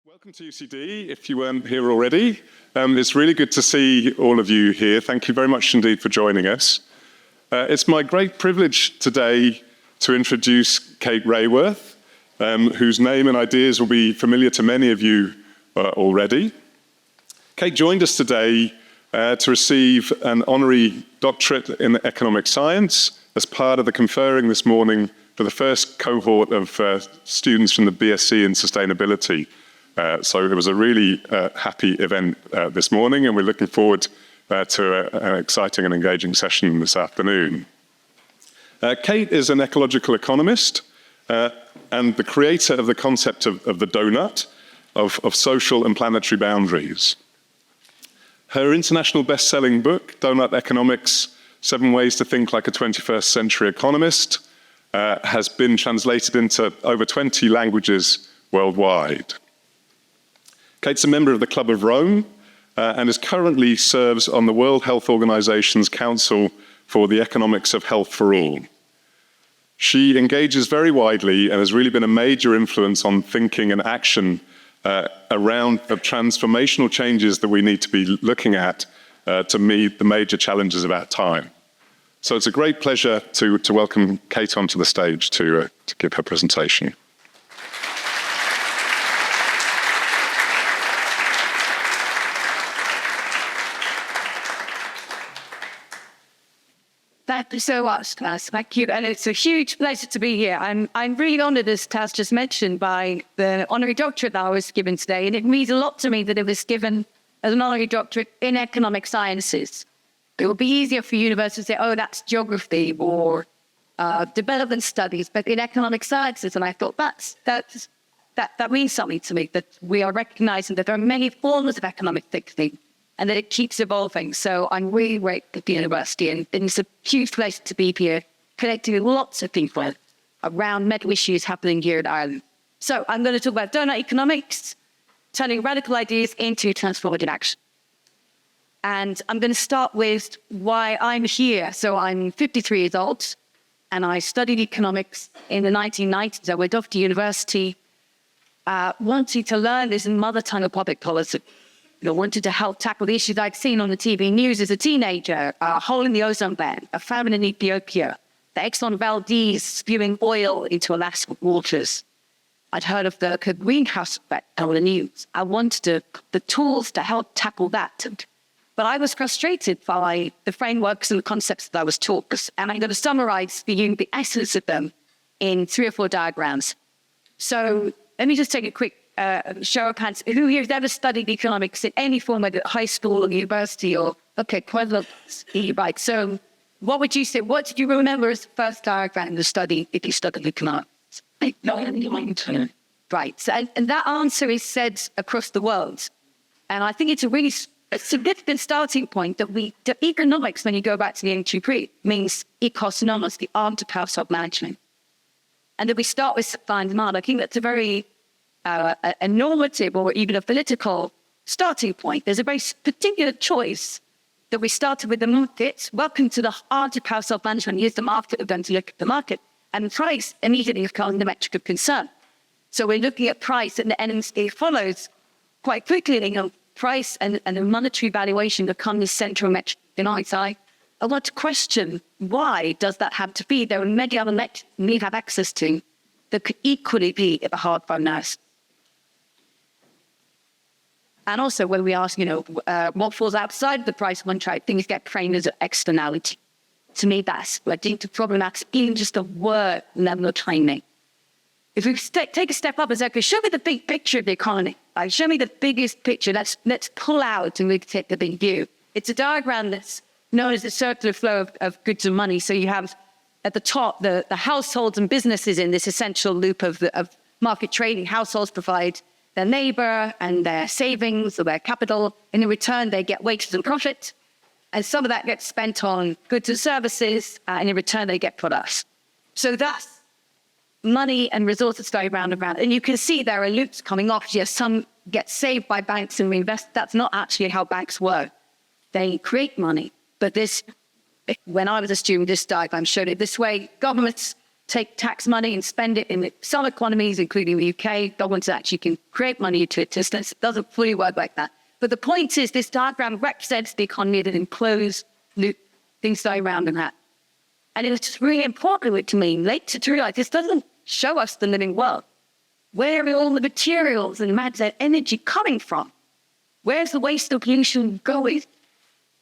Welcome to UCD, if you weren't here already. It's really good to see all of you here. Thank you very much indeed for joining us. It's my great privilege today to introduce Kate Raworth, whose name and ideas will be familiar to many of you already. Kate joined us today to receive an honorary doctorate in economic science as part of the conferring this morning for the first cohort of students from the BSc in sustainability. So it was a really happy event this morning, and we're looking forward to an exciting and engaging session this afternoon. Kate is an ecological economist and the creator of the concept of the donut, of social and planetary boundaries. Her international best-selling book, Doughnut Economics, 7 Ways to Think Like a 21st Century Economist, has been translated into over 20 languages worldwide. Kate's a member of the Club of Rome and currently serves on the World Health Organization's Council for the Economics of Health for All. She engages very widely and has really been a major influence on thinking and action around the transformational changes that we need to be looking at to meet the major challenges of our time. So it's a great pleasure to welcome Kate onto the stage to give her presentation. Thank you so much, Taz. Thank you. And it's a huge pleasure to be here. I'm really honoured, as Taz just mentioned, by the honorary doctorate that I was given today. And it means a lot to me that it was given as an honorary doctorate in economic sciences. It would be easier for universities to say, oh, that's geography or development studies, but in economic sciences. And I thought that means something to me, that we are recognising that there are many forms of economic thinking, and that it keeps evolving. So I'm really grateful at the university, and it's a huge pleasure to be here, connecting with lots of people around many issues happening here in Ireland. So I'm going to talk about Doughnut Economics, turning radical ideas into transformative action. And I'm going to start with why I'm here. So I'm 53 years old, and I studied economics in the 1990s. I went off to university, wanting to learn this mother tongue of public policy. Wanted to help tackle the issues I'd seen on the TV news as a teenager, a hole in the ozone band, a famine in Ethiopia, the Exxon Valdez spewing oil into Alaska waters. I'd heard of the greenhouse effect on the news. I wanted the tools to help tackle that. But I was frustrated by the frameworks and the concepts that I was taught. And I'm going to summarize for you the essence of them in 3 or 4 diagrams. So let me just take a quick show of hands. Who here has ever studied economics in any form, whether high school or university or, okay, quite a lot, right. So what would you say, what did you remember as the first diagram in the study if you studied economics? Right, so, and that answer is said across the world. And I think it's a significant starting point that the economics, when you go back to the ancient Greek, means economos, the art of household management. And that we start with supply and demand. I think that's a very a normative or even a political starting point. There's a very particular choice that we started with the market. Welcome to the art of household management. Here's the market, we're going to look at the market. And price immediately becomes the metric of concern. So we're looking at price, and the NMC follows quite quickly. Price and the monetary valuation become the central metric. I want to question, why does that have to be? There are many other metrics we have access to that could equally be at the heart of our analysis. And also when we ask, what falls outside the price contract, things get framed as an externality. To me, that's where the problem is, even just a word level of training. If we take a step up and say, okay, show me the big picture of the economy. Show me the biggest picture. Let's pull out and we take the big view. It's a diagram that's known as the circular flow of goods and money. So you have at the top the households and businesses in this essential loop of market trading. Households provide their labor and their savings or their capital. And in return, they get wages and profit. And some of that gets spent on goods and services. And in return, they get products. So that's money and resources going round and round. And you can see there are loops coming off. Yes, some get saved by banks and reinvest. That's not actually how banks work. They create money. But this, when I was a student, this diagram showed it this way. Governments take tax money and spend it in some economies, including the UK. The ones that actually can create money into existence. It doesn't fully work like that. But the point is, this diagram represents the economy that enclosed loop, things going around in that. And it's just really important to me later to realize this doesn't show us the living world. Where are all the materials and matter energy coming from? Where's the waste of pollution going?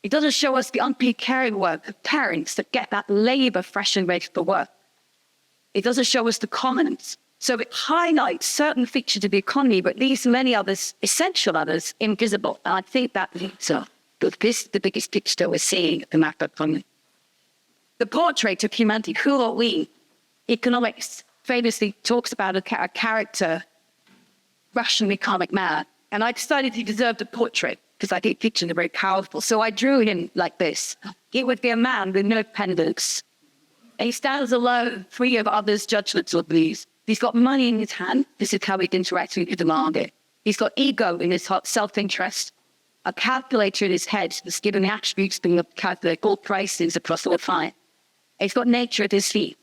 It doesn't show us the unpaid caring work of parents that get that labor fresh and ready for work. It doesn't show us the commons. So it highlights certain features of the economy, but leaves many others, essential others, invisible. And I think that leads up. But this is the biggest picture we're seeing at the macroeconomy. The portrait of humanity, who are we? Economics famously talks about a character, rationally comic man. And I decided he deserved a portrait because I think pictures are very powerful. So I drew him like this. It would be a man with no pendants. He stands alone, free of others' judgments or beliefs. He's got money in his hand. This is how he interacts with the market. He's got ego in his heart, self-interest, a calculator in his head that's given the attributes to calculate all prices across all time. He's got nature at his feet.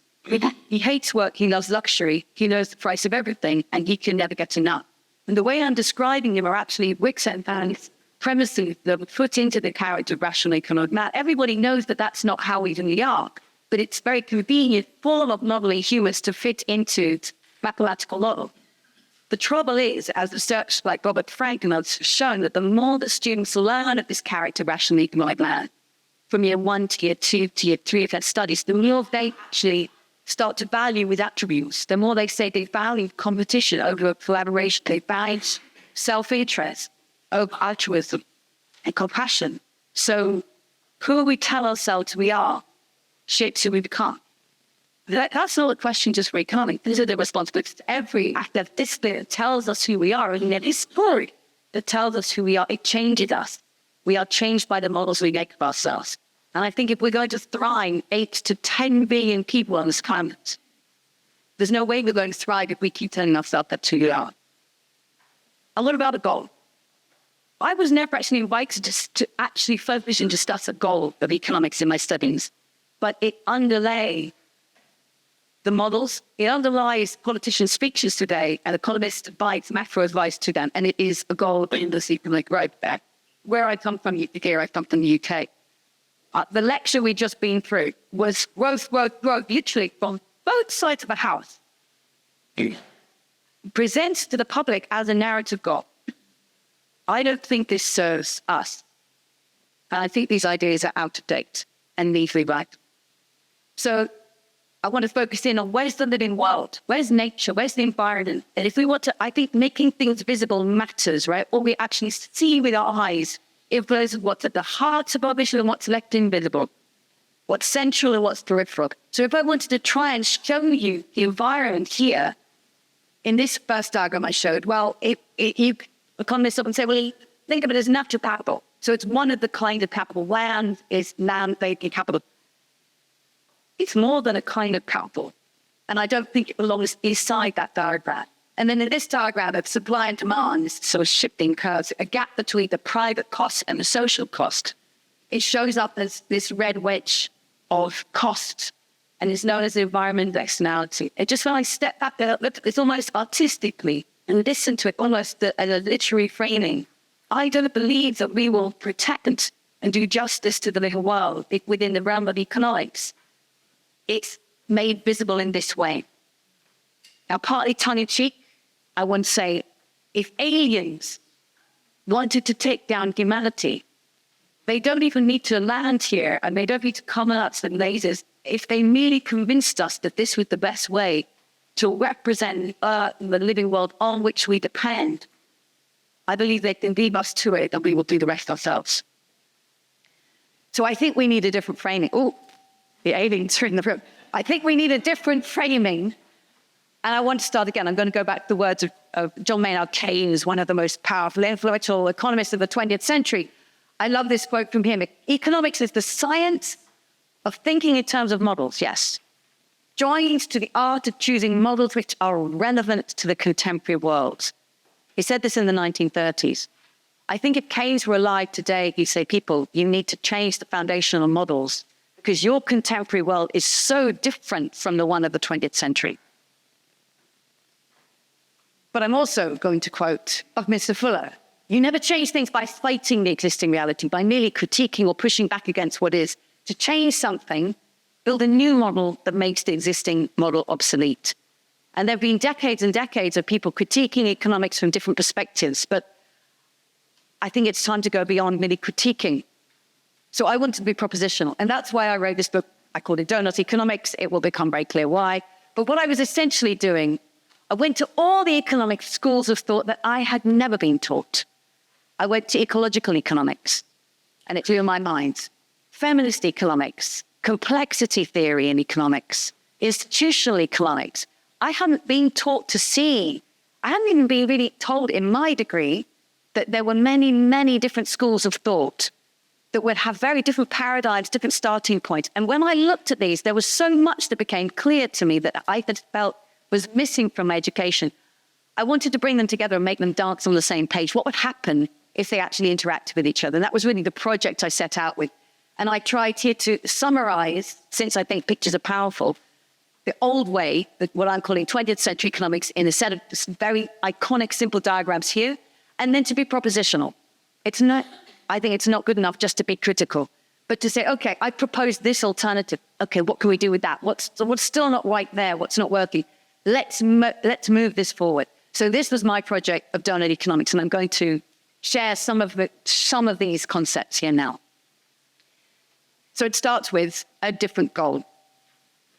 He hates work, he loves luxury, he knows the price of everything, and he can never get enough. And the way I'm describing him are actually Wickstead and premises that were put into the character of rational economic man. Everybody knows that that's not how we really are, but it's very convenient for modeling humans to fit into mathematical model. The trouble is, as research like Robert Frank and others have shown, that the more that students learn of this character, rational economic man, from year 1 to year 2 to year 3 of their studies, the more they actually start to value with attributes. The more they say they value competition over collaboration, they value self-interest over altruism and compassion. So who we tell ourselves we are shapes who we become. That's not a question just for economics. These are the responsibilities. Every active discipline tells us who we are, and it is story that tells us who we are. It changes us. We are changed by the models we make of ourselves. And I think if we're going to thrive 8 to 10 billion people on this planet, there's no way we're going to thrive if we keep telling ourselves that's who we are. And what about a goal? I was never actually invited to actually focus and discuss a goal of economics in my studies, but it underlay the models. It underlies politicians' speeches today, and economists provide macro advice to them, and it is a goal in this economic right back. Where I come from here, I come from the UK. The lecture we'd just been through was growth, literally from both sides of the house. Presents to the public as a narrative goal. I don't think this serves us. And I think these ideas are out of date and legally right. So I want to focus in on where's the living world? Where's nature? Where's the environment? And if we want to, I think making things visible matters, right? What we actually see with our eyes influences what's at the heart of our vision and what's left invisible, what's central and what's peripheral. So if I wanted to try and show you the environment here, in this first diagram I showed, well, economists often say, well, think of it as natural capital. So it's one of the kind of capital. Land is land-based capital. It's more than a kind of capital. And I don't think it belongs inside that diagram. And then in this diagram of supply and demand, this sort of shifting curves, a gap between the private cost and the social cost. It shows up as this red wedge of cost, and is known as the environmental externality. It just when I step back there, look at this almost artistically and listen to it almost as a literary framing. I don't believe that we will protect and do justice to the little world within the realm of economics. It's made visible in this way. Now, partly tongue-in-cheek, I want to say, if aliens wanted to take down humanity, they don't even need to land here, and they don't need to come at us with lasers. If they merely convinced us that this was the best way to represent the living world on which we depend, I believe they can leave us to it, and we will do the rest ourselves. So I think we need a different framing. Oh, the aliens are in the room. I think we need a different framing. And I want to start again. I'm going to go back to the words of John Maynard Keynes, one of the most powerful, influential economists of the 20th century. I love this quote from him. Economics is the science of thinking in terms of models, yes, joined to the art of choosing models which are relevant to the contemporary world. He said this in the 1930s. I think if Keynes were alive today, he'd say, people, you need to change the foundational models because your contemporary world is so different from the one of the 20th century. But I'm also going to quote Mr. Fuller, you never change things by fighting the existing reality, by merely critiquing or pushing back against what is. To change something, build a new model that makes the existing model obsolete. And there have been decades and decades of people critiquing economics from different perspectives, but I think it's time to go beyond merely critiquing. So I wanted to be propositional, and that's why I wrote this book. I called it Doughnut Economics. It will become very clear why. But what I was essentially doing, I went to all the economic schools of thought that I had never been taught. I went to ecological economics, and it blew my mind. Feminist economics, complexity theory in economics, institutional economics. I hadn't been taught to see. I hadn't even been really told in my degree that there were many, many different schools of thought that would have very different paradigms, different starting points. And when I looked at these, there was so much that became clear to me that I had felt was missing from my education. I wanted to bring them together and make them dance on the same page. What would happen if they actually interacted with each other? And that was really the project I set out with. And I tried here to summarize, since I think pictures are powerful, the old way, what I'm calling 20th century economics, in a set of very iconic, simple diagrams here, and then to be propositional. I think it's not good enough just to be critical, but to say, okay, I propose this alternative. Okay, what can we do with that? What's still not right there? What's not working? Let's move this forward. So this was my project of Doughnut Economics, and I'm going to share some of these concepts here now. So it starts with a different goal.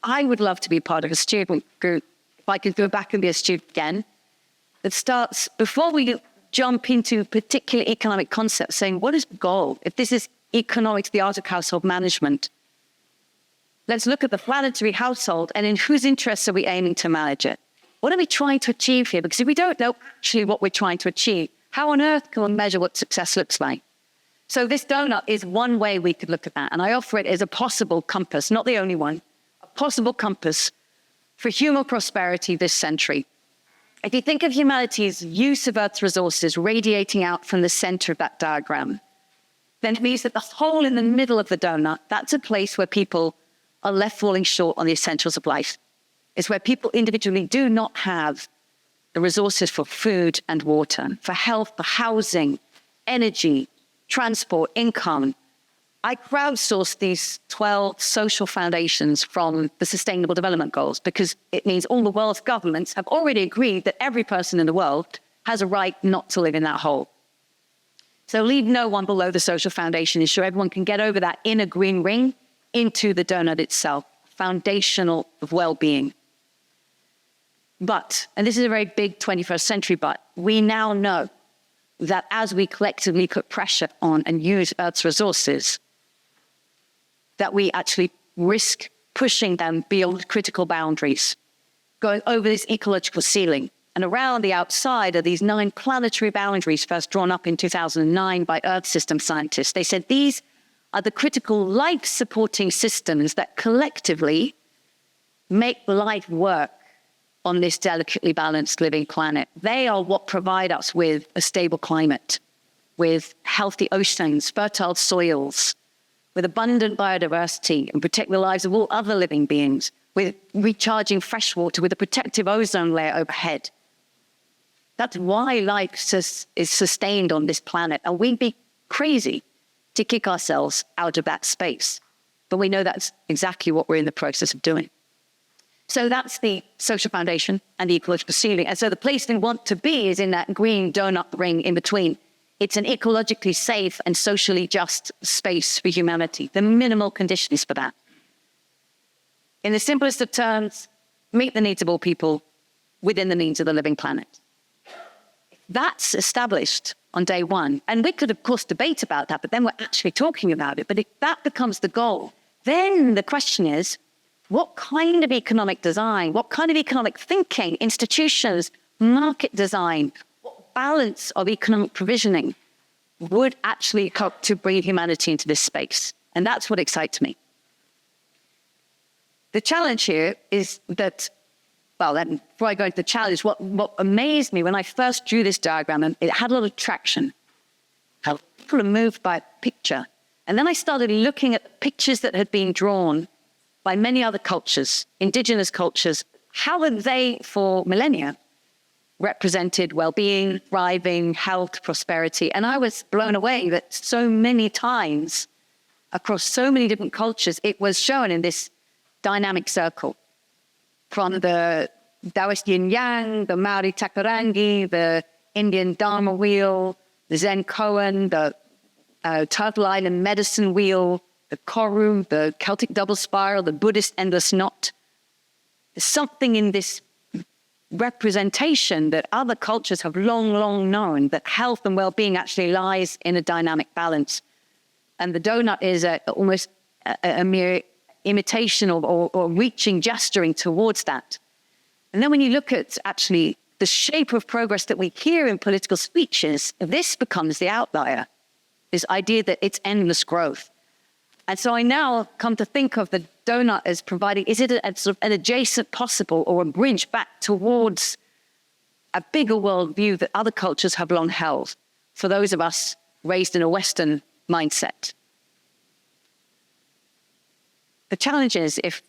I would love to be part of a student group, if I could go back and be a student again, that starts, before we jump into particular economic concepts, saying, what is the goal? If this is economics, the art of household management, let's look at the planetary household and in whose interests are we aiming to manage it? What are we trying to achieve here? Because if we don't know actually what we're trying to achieve, how on earth can we measure what success looks like? So this donut is one way we could look at that. And I offer it as a possible compass, not the only one, a possible compass for human prosperity this century. If you think of humanity's use of Earth's resources radiating out from the center of that diagram, then it means that the hole in the middle of the donut, that's a place where people are left falling short on the essentials of life. It's where people individually do not have the resources for food and water, for health, for housing, energy, transport, income. I crowdsourced these 12 social foundations from the Sustainable Development Goals because it means all the world's governments have already agreed that every person in the world has a right not to live in that hole. So leave no one below the social foundation, ensure everyone can get over that inner green ring into the donut itself, foundational of well-being. But, and this is a very big 21st century but, we now know that as we collectively put pressure on and use Earth's resources, that we actually risk pushing them beyond critical boundaries, going over this ecological ceiling. And around the outside are these 9 planetary boundaries first drawn up in 2009 by Earth system scientists. They said these are the critical life-supporting systems that collectively make life work on this delicately balanced living planet. They are what provide us with a stable climate, with healthy oceans, fertile soils, with abundant biodiversity, and protect the lives of all other living beings, with recharging fresh water, with a protective ozone layer overhead. That's why life is sustained on this planet. And we'd be crazy to kick ourselves out of that space. But we know that's exactly what we're in the process of doing. So that's the social foundation and the ecological ceiling. And so the place we want to be is in that green donut ring in between. It's an ecologically safe and socially just space for humanity. The minimal conditions for that. In the simplest of terms, meet the needs of all people within the means of the living planet. That's established on day one. And we could, of course, debate about that, but then we're actually talking about it. But if that becomes the goal, then the question is, what kind of economic design, what kind of economic thinking, institutions, market design, what balance of economic provisioning would actually help to bring humanity into this space? And that's what excites me. The challenge here is that, well, then, before I go into the challenge, what amazed me when I first drew this diagram, and it had a lot of traction, how people are moved by a picture, And then I started looking at pictures that had been drawn by many other cultures, indigenous cultures. How had they, for millennia, represented well-being, thriving, health, prosperity? And I was blown away that so many times, across so many different cultures, it was shown in this dynamic circle. From the Taoist yin-yang, the Maori takarangi, the Indian Dharma wheel, the Zen koan, the Turtle Island medicine wheel, the koru, the Celtic double spiral, the Buddhist endless knot. There's something in this representation that other cultures have long, long known, that health and well-being actually lies in a dynamic balance. And the donut is almost a mere imitation or reaching, gesturing towards that. And then when you look at actually the shape of progress that we hear in political speeches, this becomes the outlier, this idea that it's endless growth. And so I now come to think of the donut as providing, is it sort of an adjacent possible or a bridge back towards a bigger worldview that other cultures have long held for those of us raised in a Western mindset? The challenge is, if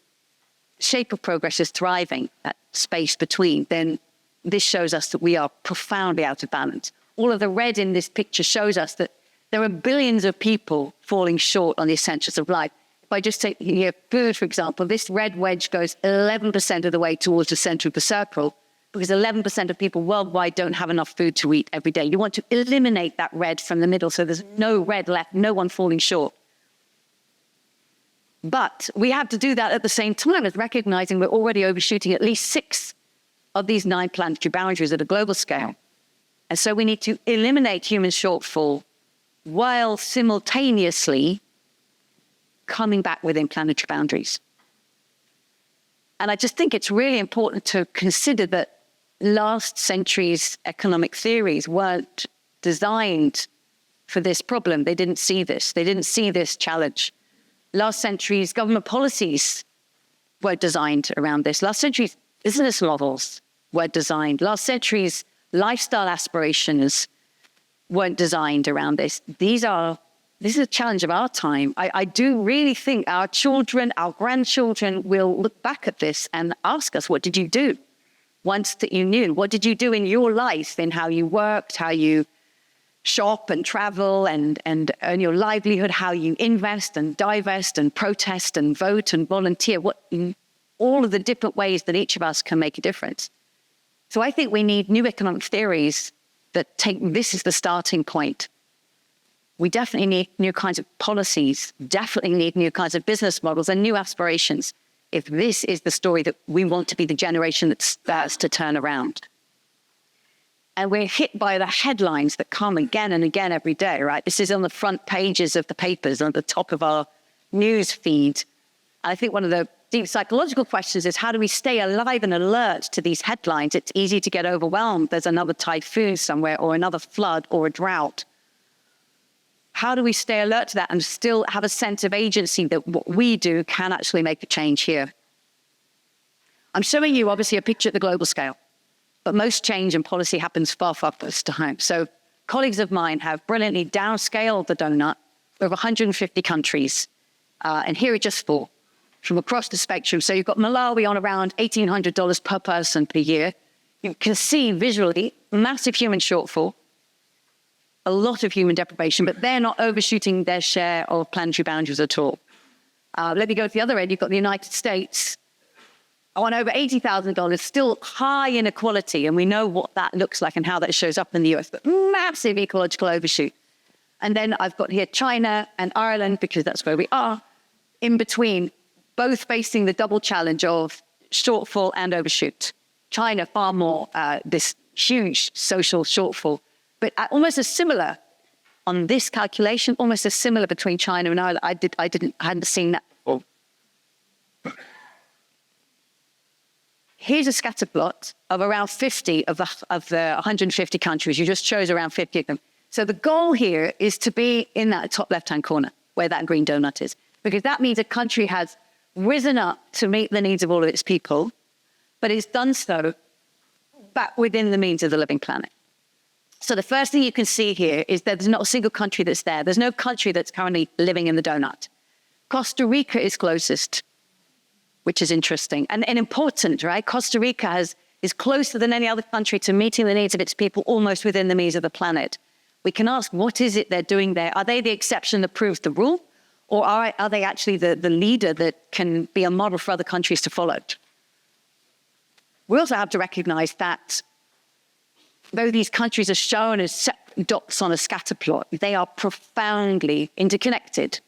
shape of progress is thriving, that space between, then this shows us that we are profoundly out of balance. All of the red in this picture shows us that there are billions of people falling short on the essentials of life. If I just take here food, for example, this red wedge goes 11% of the way towards the center of the circle, because 11% of people worldwide don't have enough food to eat every day. You want to eliminate that red from the middle so there's no red left, no one falling short. But we have to do that at the same time as recognizing we're already overshooting at least 6 of these 9 planetary boundaries at a global scale. And so we need to eliminate human shortfall while simultaneously coming back within planetary boundaries. And I just think it's really important to consider that last century's economic theories weren't designed for this problem. They didn't see this. They didn't see this challenge. Last century's government policies were designed around this. Last century's business models were designed. Last century's lifestyle aspirations weren't designed around this. This is a challenge of our time. I do really think our children, our grandchildren will look back at this and ask us, what did you do once that you knew? What did you do in your life, in how you worked, how you shop and travel and earn your livelihood, how you invest and divest and protest and vote and volunteer, all of the different ways that each of us can make a difference. So I think we need new economic theories that take this as the starting point. We definitely need new kinds of policies, definitely need new kinds of business models and new aspirations if this is the story that we want to be the generation that starts to turn around. And we're hit by the headlines that come again and again every day, right? This is on the front pages of the papers, on the top of our news feed. I think one of the deep psychological questions is, how do we stay alive and alert to these headlines? It's easy to get overwhelmed. There's another typhoon somewhere or another flood or a drought. How do we stay alert to that and still have a sense of agency that what we do can actually make a change here? I'm showing you obviously a picture at the global scale, but most change in policy happens far, far closer to home. So colleagues of mine have brilliantly downscaled the donut over 150 countries. And here are just 4 from across the spectrum. So you've got Malawi on around $1,800 per person per year. You can see visually massive human shortfall, a lot of human deprivation, but they're not overshooting their share of planetary boundaries at all. Let me go to the other end. You've got the United States on over $80,000, still high inequality, and we know what that looks like and how that shows up in the US, but massive ecological overshoot. And then I've got here China and Ireland, because that's where we are, in between, both facing the double challenge of shortfall and overshoot. China far more this huge social shortfall, but almost as similar on this calculation, almost as similar between China and Ireland. I hadn't seen that before. Here's a scatter plot of around 50 of the 150 countries. You just chose around 50 of them. So the goal here is to be in that top left-hand corner where that green donut is, because that means a country has risen up to meet the needs of all of its people, but it's done so back within the means of the living planet. So the first thing you can see here is that there's not a single country that's there. There's no country that's currently living in the donut. Costa Rica is closest, which is interesting and important, right? Costa Rica is closer than any other country to meeting the needs of its people almost within the means of the planet. We can ask, what is it they're doing there? Are they the exception that proves the rule? Or are they actually the leader that can be a model for other countries to follow? We also have to recognize that though these countries are shown as separate dots on a scatter plot, they are profoundly interconnected.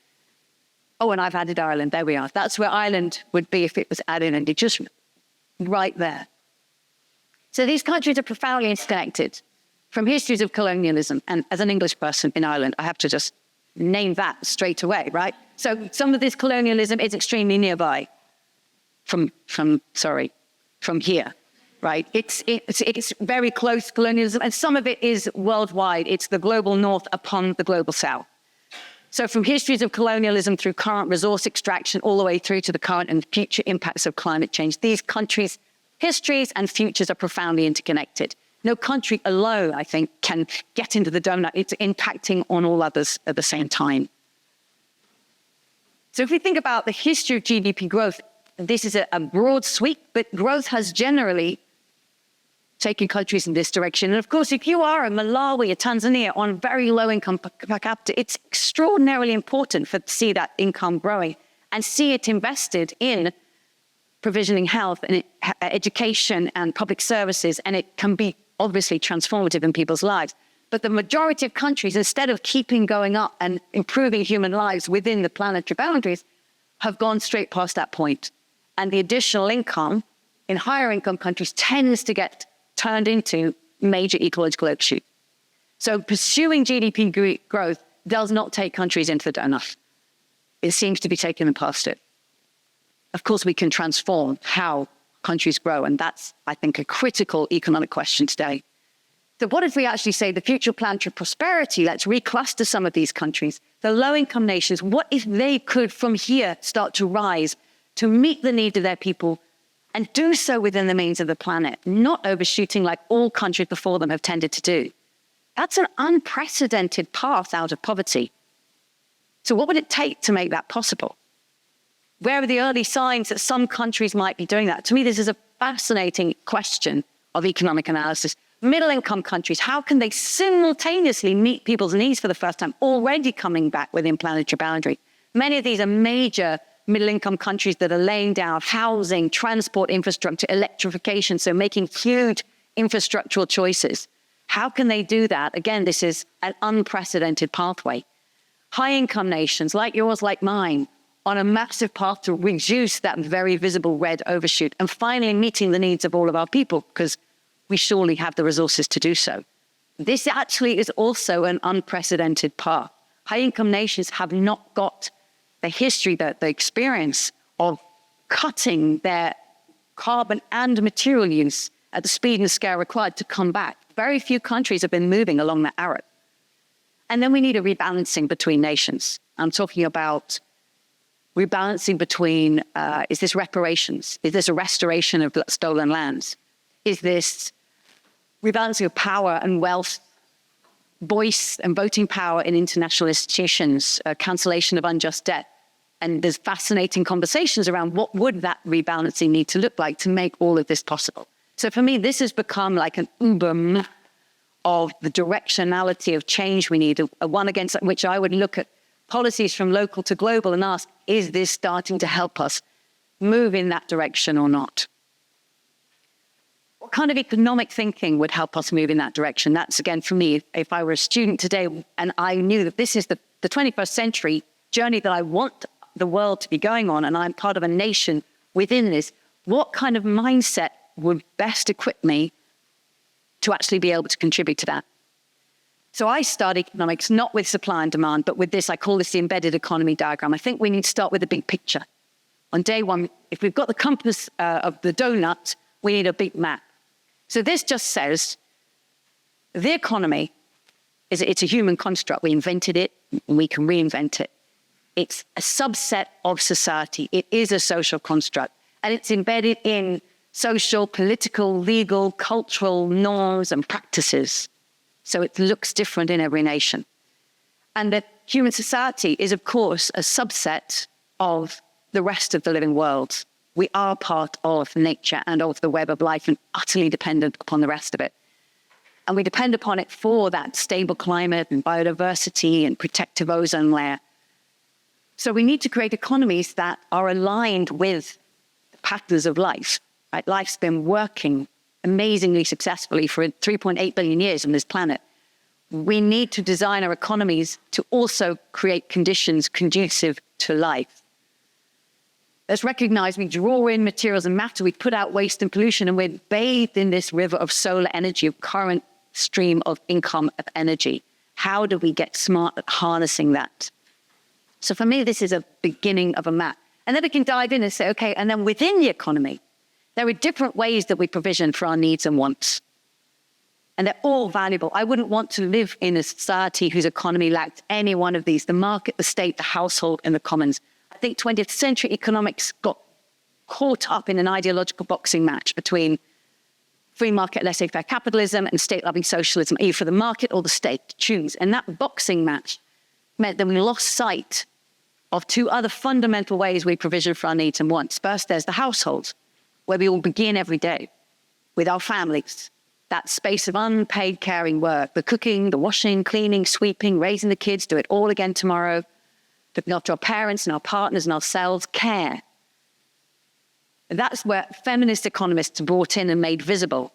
Oh, and I've added Ireland. There we are. That's where Ireland would be if it was added in. It's just right there. So these countries are profoundly interconnected from histories of colonialism. And as an English person in Ireland, I have to just name that straight away, right? So some of this colonialism is extremely nearby from here, right? It's very close colonialism, and some of it is worldwide. It's the global north upon the global south. So from histories of colonialism through current resource extraction all the way through to the current and future impacts of climate change, these countries' histories and futures are profoundly interconnected. No country alone, I think, can get into the donut. It's impacting on all others at the same time. So if we think about the history of GDP growth, this is a broad sweep, but growth has generally taken countries in this direction. And of course, if you are a Malawi, a Tanzania on very low income per capita, it's extraordinarily important to see that income growing and see it invested in provisioning health and education and public services, and it can be obviously transformative in people's lives. But the majority of countries, instead of keeping going up and improving human lives within the planetary boundaries, have gone straight past that point. And the additional income in higher income countries tends to get turned into major ecological overshoot. So pursuing GDP growth does not take countries into the donut. It seems to be taking them past it. Of course, we can transform how countries grow, and that's, I think, a critical economic question today. So what if we actually say the future planetary prosperity, let's recluster some of these countries, the low-income nations, what if they could from here start to rise to meet the needs of their people and do so within the means of the planet, not overshooting like all countries before them have tended to do? That's an unprecedented path out of poverty. So what would it take to make that possible? Where are the early signs that some countries might be doing that? To me, this is a fascinating question of economic analysis. Middle-income countries, how can they simultaneously meet people's needs for the first time, already coming back within planetary boundary? Many of these are major middle-income countries that are laying down housing, transport infrastructure, electrification, so making huge infrastructural choices. How can they do that? Again, this is an unprecedented pathway. High-income nations, like yours, like mine, on a massive path to reduce that very visible red overshoot and finally meeting the needs of all of our people, because we surely have the resources to do so. This actually is also an unprecedented path. High-income nations have not got the history, the experience of cutting their carbon and material use at the speed and scale required to come back. Very few countries have been moving along that arrow. And then we need a rebalancing between nations. I'm talking about rebalancing between, is this reparations? Is this a restoration of stolen lands? Is this rebalancing of power and wealth, voice and voting power in international institutions, cancellation of unjust debt? And there's fascinating conversations around what would that rebalancing need to look like to make all of this possible. So for me, this has become like an uber map of the directionality of change we need, a one against which I would look at policies from local to global and ask, is this starting to help us move in that direction or not? What kind of economic thinking would help us move in that direction? That's, again, for me, if I were a student today and I knew that this is the 21st century journey that I want the world to be going on, and I'm part of a nation within this, what kind of mindset would best equip me to actually be able to contribute to that? So I study economics, not with supply and demand, but with this, I call this the embedded economy diagram. I think we need to start with the big picture. On day one, if we've got the compass of the donut, we need a big map. So this just says the economy it's a human construct. We invented it, and we can reinvent it. It's a subset of society. It is a social construct, and it's embedded in social, political, legal, cultural norms and practices. So it looks different in every nation. And that human society is, of course, a subset of the rest of the living world. We are part of nature and of the web of life and utterly dependent upon the rest of it. And we depend upon it for that stable climate and biodiversity and protective ozone layer. So we need to create economies that are aligned with the patterns of life. Right? Life's been working amazingly successfully for 3.8 billion years on this planet. We need to design our economies to also create conditions conducive to life. Let's recognize we draw in materials and matter, we put out waste and pollution, and we're bathed in this river of solar energy, of current stream of income of energy. How do we get smart at harnessing that? So for me, this is a beginning of a map. And then we can dive in and say, okay, and then within the economy, there are different ways that we provision for our needs and wants. And they're all valuable. I wouldn't want to live in a society whose economy lacked any one of these: the market, the state, the household, and the commons. I think 20th century economics got caught up in an ideological boxing match between free market, laissez-faire capitalism and state-loving socialism, either for the market or the state to choose. And that boxing match meant that we lost sight of two other fundamental ways we provision for our needs and wants. First, there's the household, where we all begin every day with our families. That space of unpaid caring work, the cooking, the washing, cleaning, sweeping, raising the kids, do it all again tomorrow, looking after our parents and our partners and ourselves, care. And that's where feminist economists brought in and made visible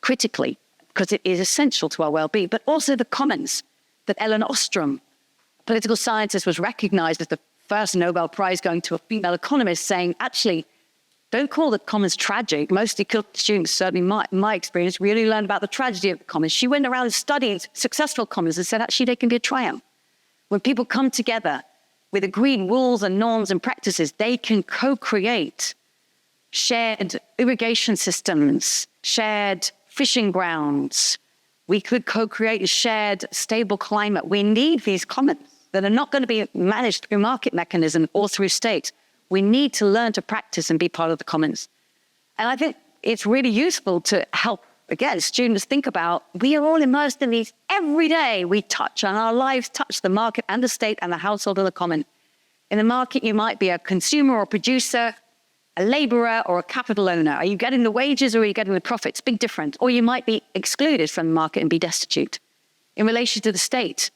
critically, because it is essential to our well-being, but also the commons, that Ellen Ostrom, political scientist, was recognized as the first Nobel Prize going to a female economist, saying, actually, don't call the commons tragic. Most students, certainly my experience, really learned about the tragedy of the commons. She went around and studied successful commons and said, actually, they can be a triumph. When people come together with agreed rules and norms and practices, they can co-create shared irrigation systems, shared fishing grounds. We could co-create a shared stable climate. We need these commons that are not going to be managed through market mechanism or through state. We need to learn to practice and be part of the commons. And I think it's really useful to help, again, students think about, we are all immersed in these every day. We touch, and our lives touch the market and the state and the household and the common. In the market, you might be a consumer or producer, a laborer or a capital owner. Are you getting the wages or are you getting the profits? Big difference. Or you might be excluded from the market and be destitute. In relation to the state,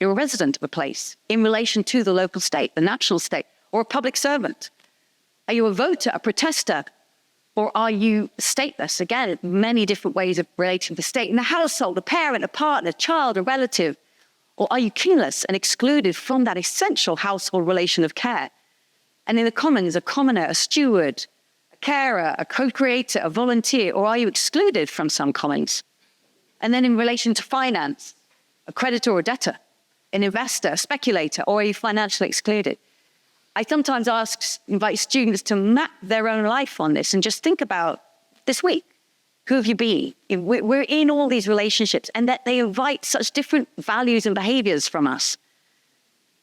you're a resident of a place. In relation to the local state, the national state, or a public servant. Are you a voter, a protester, or are you stateless? Again, many different ways of relating to the state. In the household, a parent, a partner, a child, a relative. Or are you kinless and excluded from that essential household relation of care? And in the commons, a commoner, a steward, a carer, a co-creator, a volunteer, or are you excluded from some commons? And then in relation to finance, a creditor or debtor, an investor, a speculator, or are you financially excluded? I sometimes invite students to map their own life on this and just think about this week. Who have you been? We're in all these relationships, and that they invite such different values and behaviors from us.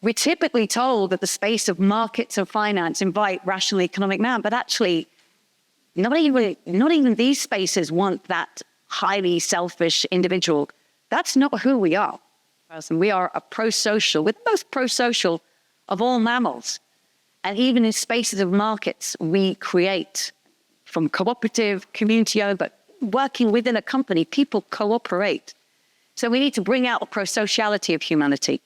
We're typically told that the space of markets and finance invite rational economic man, but actually, not even these spaces want that highly selfish individual. That's not who we are. We are a pro-social, we're the most pro-social of all mammals. And even in spaces of markets, we create from cooperative, community-owned, but working within a company, people cooperate. So we need to bring out the pro-sociality of humanity.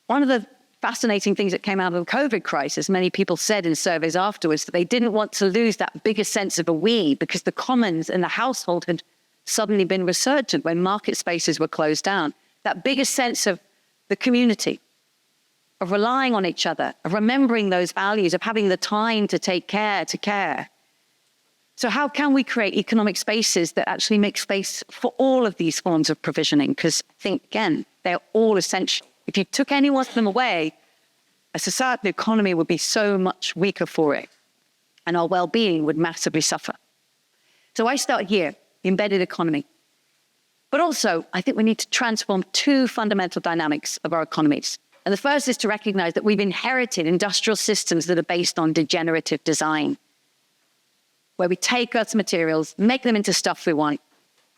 One of the fascinating things that came out of the COVID crisis, many people said in surveys afterwards that they didn't want to lose that bigger sense of a we, because the commons and the household had suddenly been resurgent when market spaces were closed down. That bigger sense of the community, of relying on each other, of remembering those values, of having the time to take care, to care. So how can we create economic spaces that actually make space for all of these forms of provisioning? Because I think, again, they're all essential. If you took any one of them away, a society, the economy would be so much weaker for it, and our well-being would massively suffer. So I start here, the embedded economy. But also, I think we need to transform two fundamental dynamics of our economies. And the first is to recognize that we've inherited industrial systems that are based on degenerative design, where we take Earth's materials, make them into stuff we want,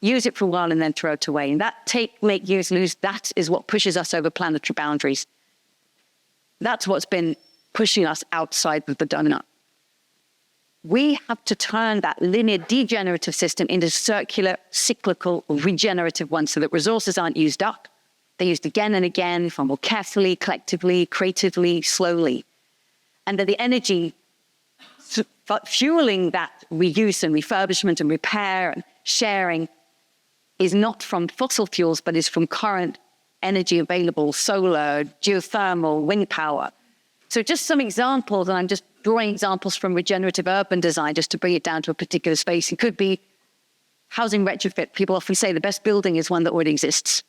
use it for a while and then throw it away. And that take, make, use, lose, that is what pushes us over planetary boundaries. That's what's been pushing us outside of the donut. We have to turn that linear degenerative system into circular, cyclical, regenerative one so that resources aren't used up. They're used again and again, far more carefully, collectively, creatively, slowly. And that the energy fueling that reuse and refurbishment and repair and sharing is not from fossil fuels, but is from current energy available, solar, geothermal, wind power. So just some examples, and I'm just drawing examples from regenerative urban design just to bring it down to a particular space. It could be housing retrofit. People often say the best building is one that already exists.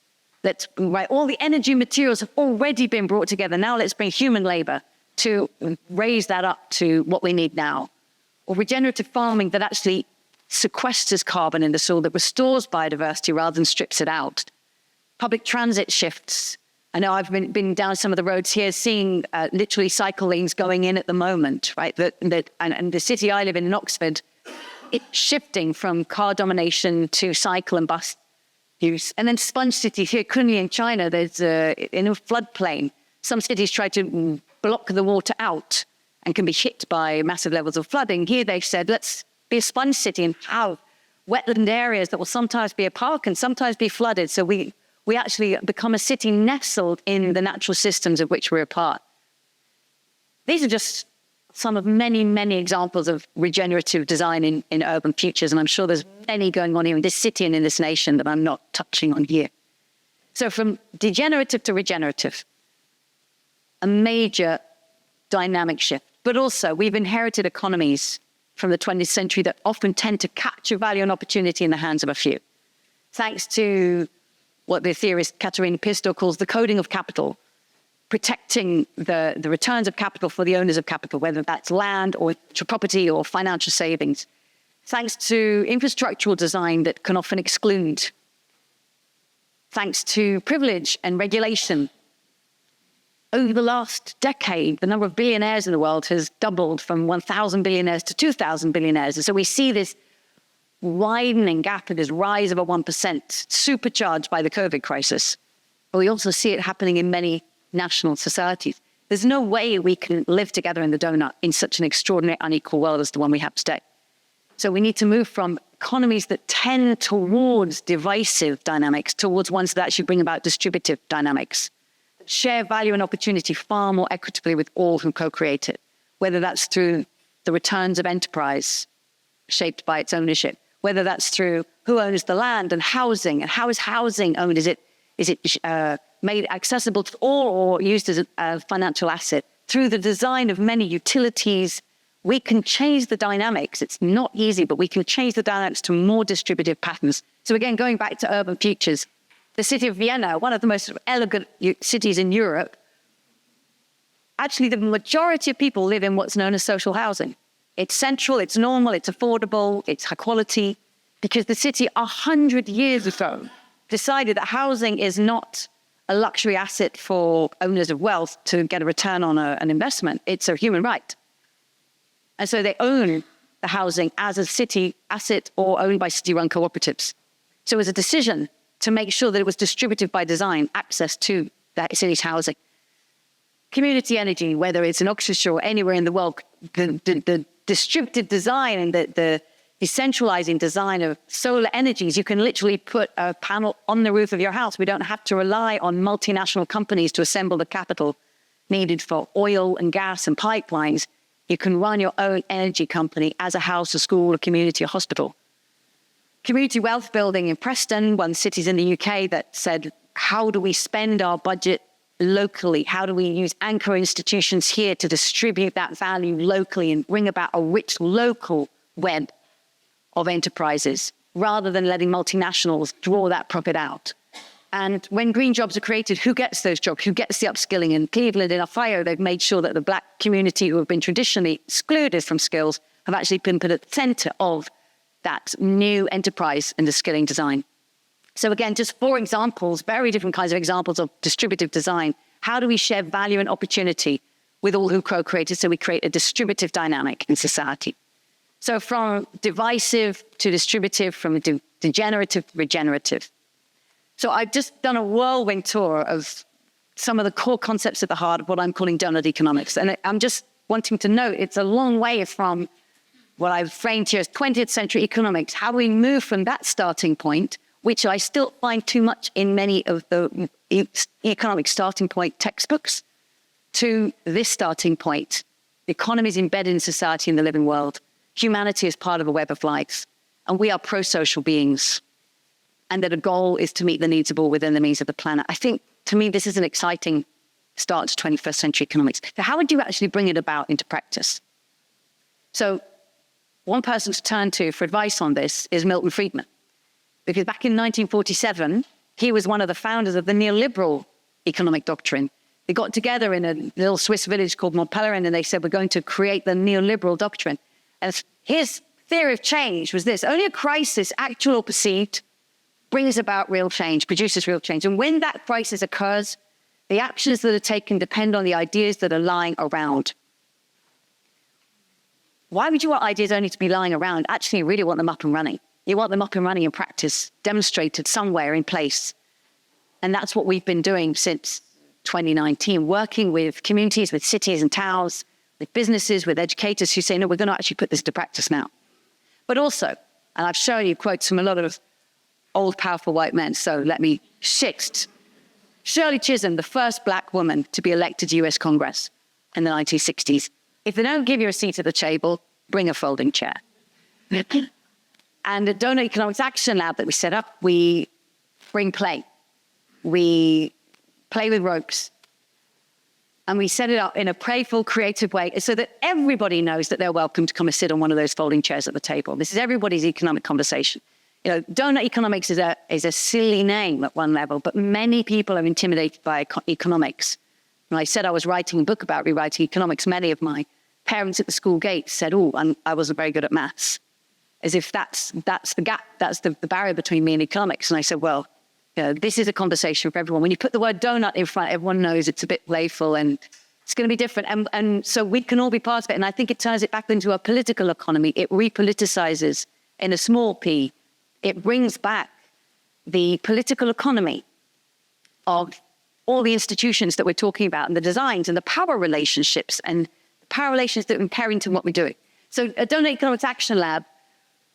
Let's, right, all the energy materials have already been brought together. Now let's bring human labor to raise that up to what we need now. Or regenerative farming that actually sequesters carbon in the soil, that restores biodiversity rather than strips it out. Public transit shifts. I know I've been down some of the roads here, seeing literally cycle lanes going in at the moment, right? And the city I live in Oxford, it's shifting from car domination to cycle and bus use. And then sponge cities here, Kunming in China, there's in a floodplain. Some cities try to block the water out and can be hit by massive levels of flooding. Here they've said, let's be a sponge city and have wetland areas that will sometimes be a park and sometimes be flooded. So we actually become a city nestled in the natural systems of which we're a part. These are just some of many, many examples of regenerative design in urban futures. And I'm sure there's many going on here in this city and in this nation that I'm not touching on here. So from degenerative to regenerative, a major dynamic shift. But also we've inherited economies from the 20th century that often tend to capture value and opportunity in the hands of a few. Thanks to what the theorist Catherine Pisto calls the coding of capital, protecting the returns of capital for the owners of capital, whether that's land or property or financial savings. Thanks to infrastructural design that can often exclude. Thanks to privilege and regulation. Over the last decade, the number of billionaires in the world has doubled from 1,000 billionaires to 2,000 billionaires. And so we see this widening gap and this rise of a 1%, supercharged by the COVID crisis. But we also see it happening in many national societies. There's no way we can live together in the donut in such an extraordinary, unequal world as the one we have today. So we need to move from economies that tend towards divisive dynamics towards ones that actually bring about distributive dynamics. Share value and opportunity far more equitably with all who co-create it, whether that's through the returns of enterprise shaped by its ownership, whether that's through who owns the land and how is housing owned? Is it made accessible to all or used as a financial asset? Through the design of many utilities, we can change the dynamics. It's not easy, but we can change the dynamics to more distributive patterns. So again, going back to urban futures, the city of Vienna, one of the most elegant cities in Europe, actually the majority of people live in what's known as social housing. It's central, it's normal, it's affordable, it's high quality, because the city 100 years ago decided that housing is not a luxury asset for owners of wealth to get a return on an investment. It's a human right. And so they own the housing as a city asset or owned by city-run cooperatives. So it was a decision to make sure that it was distributed by design, access to that city's housing. Community energy, whether it's in Oxfordshire or anywhere in the world, the distributed design and the decentralizing design of solar energies, you can literally put a panel on the roof of your house. We don't have to rely on multinational companies to assemble the capital needed for oil and gas and pipelines. You can run your own energy company as a house, a school, a community, a hospital. Community wealth building in Preston, one of the cities in the UK that said, how do we spend our budget locally? How do we use anchor institutions here to distribute that value locally and bring about a rich local web of enterprises rather than letting multinationals draw that profit out? And when green jobs are created, who gets those jobs? Who gets the upskilling? In Cleveland, in Ohio, they've made sure that the Black community who have been traditionally excluded from skills have actually been put at the center of that new enterprise in the skilling design. So again, just 4 examples, very different kinds of examples of distributive design. How do we share value and opportunity with all who co-created so we create a distributive dynamic in society? So from divisive to distributive, from degenerative to regenerative. So I've just done a whirlwind tour of some of the core concepts at the heart of what I'm calling Doughnut Economics. And I'm just wanting to note it's a long way from what I've framed here as 20th century economics, how we move from that starting point, which I still find too much in many of the economic starting point textbooks, to this starting point. The economy is embedded in society in the living world. Humanity is part of a web of life, and we are pro-social beings, and that a goal is to meet the needs of all within the means of the planet. I think, to me, this is an exciting start to 21st century economics. So how would you actually bring it about into practice? So one person to turn to for advice on this is Milton Friedman, because back in 1947, he was one of the founders of the neoliberal economic doctrine. They got together in a little Swiss village called Montpellier, and they said, we're going to create the neoliberal doctrine. And his theory of change was this: only a crisis, actual or perceived, brings about real change, produces real change. And when that crisis occurs, the actions that are taken depend on the ideas that are lying around. Why would you want ideas only to be lying around? Actually, you really want them up and running. You want them up and running in practice, demonstrated somewhere in place. And that's what we've been doing since 2019, working with communities, with cities and towns, with businesses, with educators who say, no, we're going to actually put this to practice now. But also, and I've shown you quotes from a lot of old, powerful white men, so let me shift. Shirley Chisholm, the first black woman to be elected to US Congress in the 1960s. If they don't give you a seat at the table, bring a folding chair. And at Doughnut Economics Action Lab that we set up, we bring play. We play with ropes. And we set it up in a playful, creative way so that everybody knows that they're welcome to come and sit on one of those folding chairs at the table. This is everybody's economic conversation. You know, Doughnut Economics is a silly name at one level, but many people are intimidated by economics. When I said I was writing a book about rewriting economics, many of my parents at the school gate said, oh, I wasn't very good at maths. As if that's the gap, that's the barrier between me and economics. And I said, well, you know, this is a conversation for everyone. When you put the word donut in front, everyone knows it's a bit playful and it's going to be different. And so we can all be part of it. And I think it turns it back into a political economy. It repoliticizes in a small p. It brings back the political economy of all the institutions that we're talking about and the designs and the power relationships and the power relations that are inherent in what we're doing. So at Doughnut Economics Action Lab,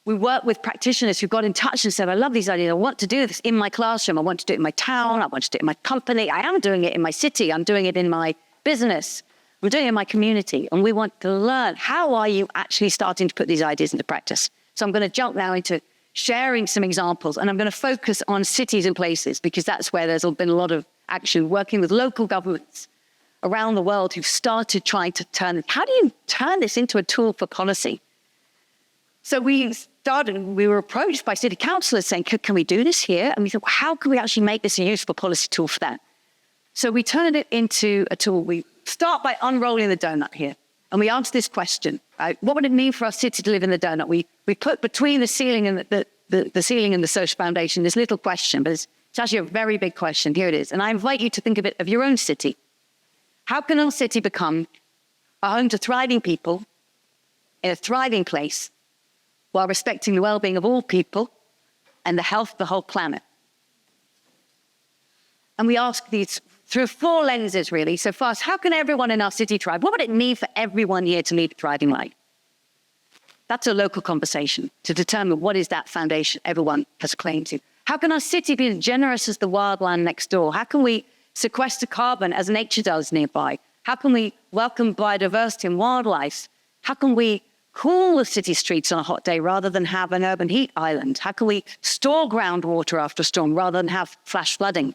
we work with practitioners who got in touch and said, I love these ideas. I want to do this in my classroom. I want to do it in my town. I want to do it in my company. I am doing it in my city. I'm doing it in my business. I'm doing it in my community. And we want to learn, how are you actually starting to put these ideas into practice? So I'm going to jump now into sharing some examples. And I'm going to focus on cities and places because that's where there's been a lot of action, working with local governments around the world who've started trying to turn it. How do you turn this into a tool for policy? So we were approached by city councillors saying, can we do this here? And we thought, well, how can we actually make this a useful policy tool for that? So we turned it into a tool. We start by unrolling the donut here. And we answer this question, right? What would it mean for our city to live in the donut? We put between the ceiling and the ceiling and the social foundation this little question, but it's actually a very big question. Here it is. And I invite you to think of it of your own city. How can our city become a home to thriving people in a thriving place while respecting the well-being of all people and the health of the whole planet? And we ask these through 4 lenses, really. So first, how can everyone in our city thrive? What would it need for everyone here to lead a thriving life? That's a local conversation to determine what is that foundation everyone has claimed to. How can our city be as generous as the wildland next door? How can we sequester carbon as nature does nearby? How can we welcome biodiversity and wildlife? How can we cool the city streets on a hot day rather than have an urban heat island? How can we store groundwater after a storm rather than have flash flooding?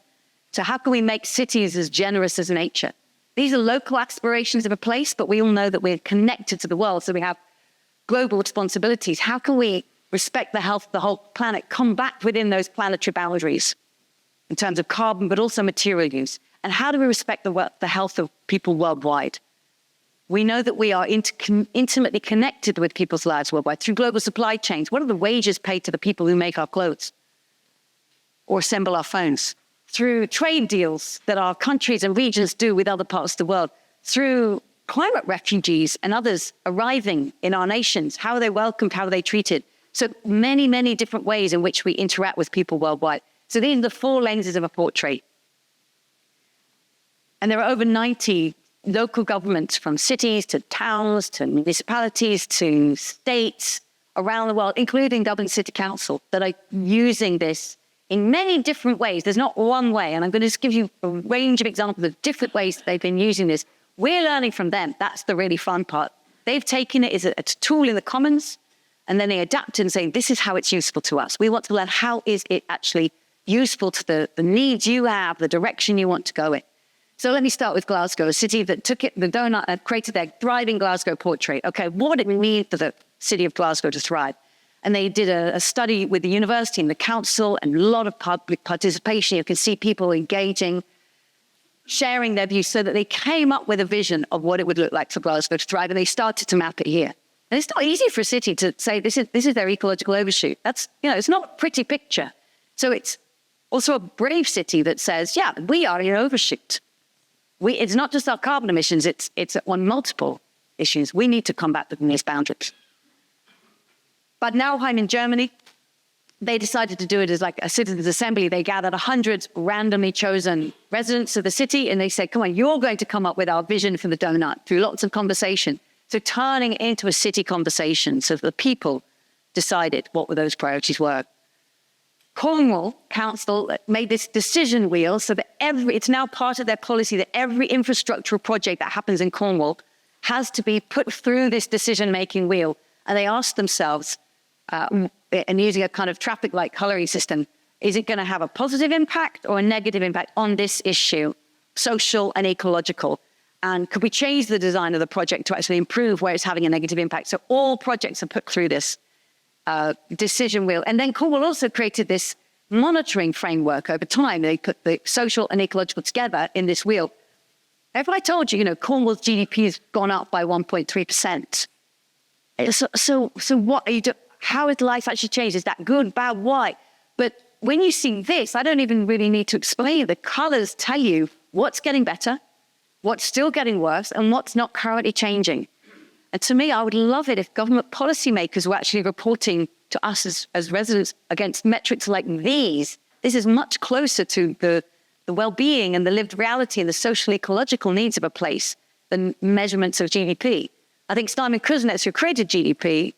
So how can we make cities as generous as nature? These are local aspirations of a place, but we all know that we're connected to the world, so we have global responsibilities. How can we respect the health of the whole planet, come back within those planetary boundaries in terms of carbon, but also material use? And how do we respect the health of people worldwide? We know that we are intimately connected with people's lives worldwide through global supply chains. What are the wages paid to the people who make our clothes or assemble our phones? Through trade deals that our countries and regions do with other parts of the world, through climate refugees and others arriving in our nations, how are they welcomed, how are they treated? So many, many different ways in which we interact with people worldwide. So these are the 4 lenses of a portrait. And there are over 90 local governments, from cities to towns to municipalities to states around the world, including Dublin City Council, that are using this in many different ways. There's not one way, and I'm going to just give you a range of examples of different ways that they've been using this. We're learning from them. That's the really fun part. They've taken it as a tool in the commons, and then they adapt it and say, this is how it's useful to us. We want to learn how is it actually useful to the needs you have, the direction you want to go in. So let me start with Glasgow, a city that took it, the Doughnut, and created their thriving Glasgow portrait. Okay, what did it mean for the city of Glasgow to thrive? And they did a study with the university and the council and a lot of public participation. You can see people engaging, sharing their views, so that they came up with a vision of what it would look like for Glasgow to thrive. And they started to map it here. And it's not easy for a city to say, this is their ecological overshoot. That's, it's not a pretty picture. So it's also a brave city that says, yeah, we are in overshoot. It's not just our carbon emissions, it's on multiple issues. We need to combat these boundaries. But Nauheim in Germany, they decided to do it as like a citizens' assembly. They gathered 100 randomly chosen residents of the city, and they said, come on, you're going to come up with our vision for the Doughnut through lots of conversation. So turning it into a city conversation, so the people decided what those priorities were. Cornwall Council made this decision wheel so that it's now part of their policy that every infrastructural project that happens in Cornwall has to be put through this decision-making wheel. And they asked themselves, and using a kind of traffic light coloring system, is it going to have a positive impact or a negative impact on this issue, social and ecological? And could we change the design of the project to actually improve where it's having a negative impact? So all projects are put through this decision wheel. And then Cornwall also created this monitoring framework over time. They put the social and ecological together in this wheel. If I told you, Cornwall's GDP has gone up by 1.3%. So what are you doing? How has life actually changed? Is that good, bad, why? But when you see this, I don't even really need to explain. The colors tell you what's getting better, what's still getting worse, and what's not currently changing. And to me, I would love it if government policymakers were actually reporting to us as residents against metrics like these. This is much closer to the well-being and the lived reality and the social ecological needs of a place than measurements of GDP. I think Simon Kuznets, who created GDP,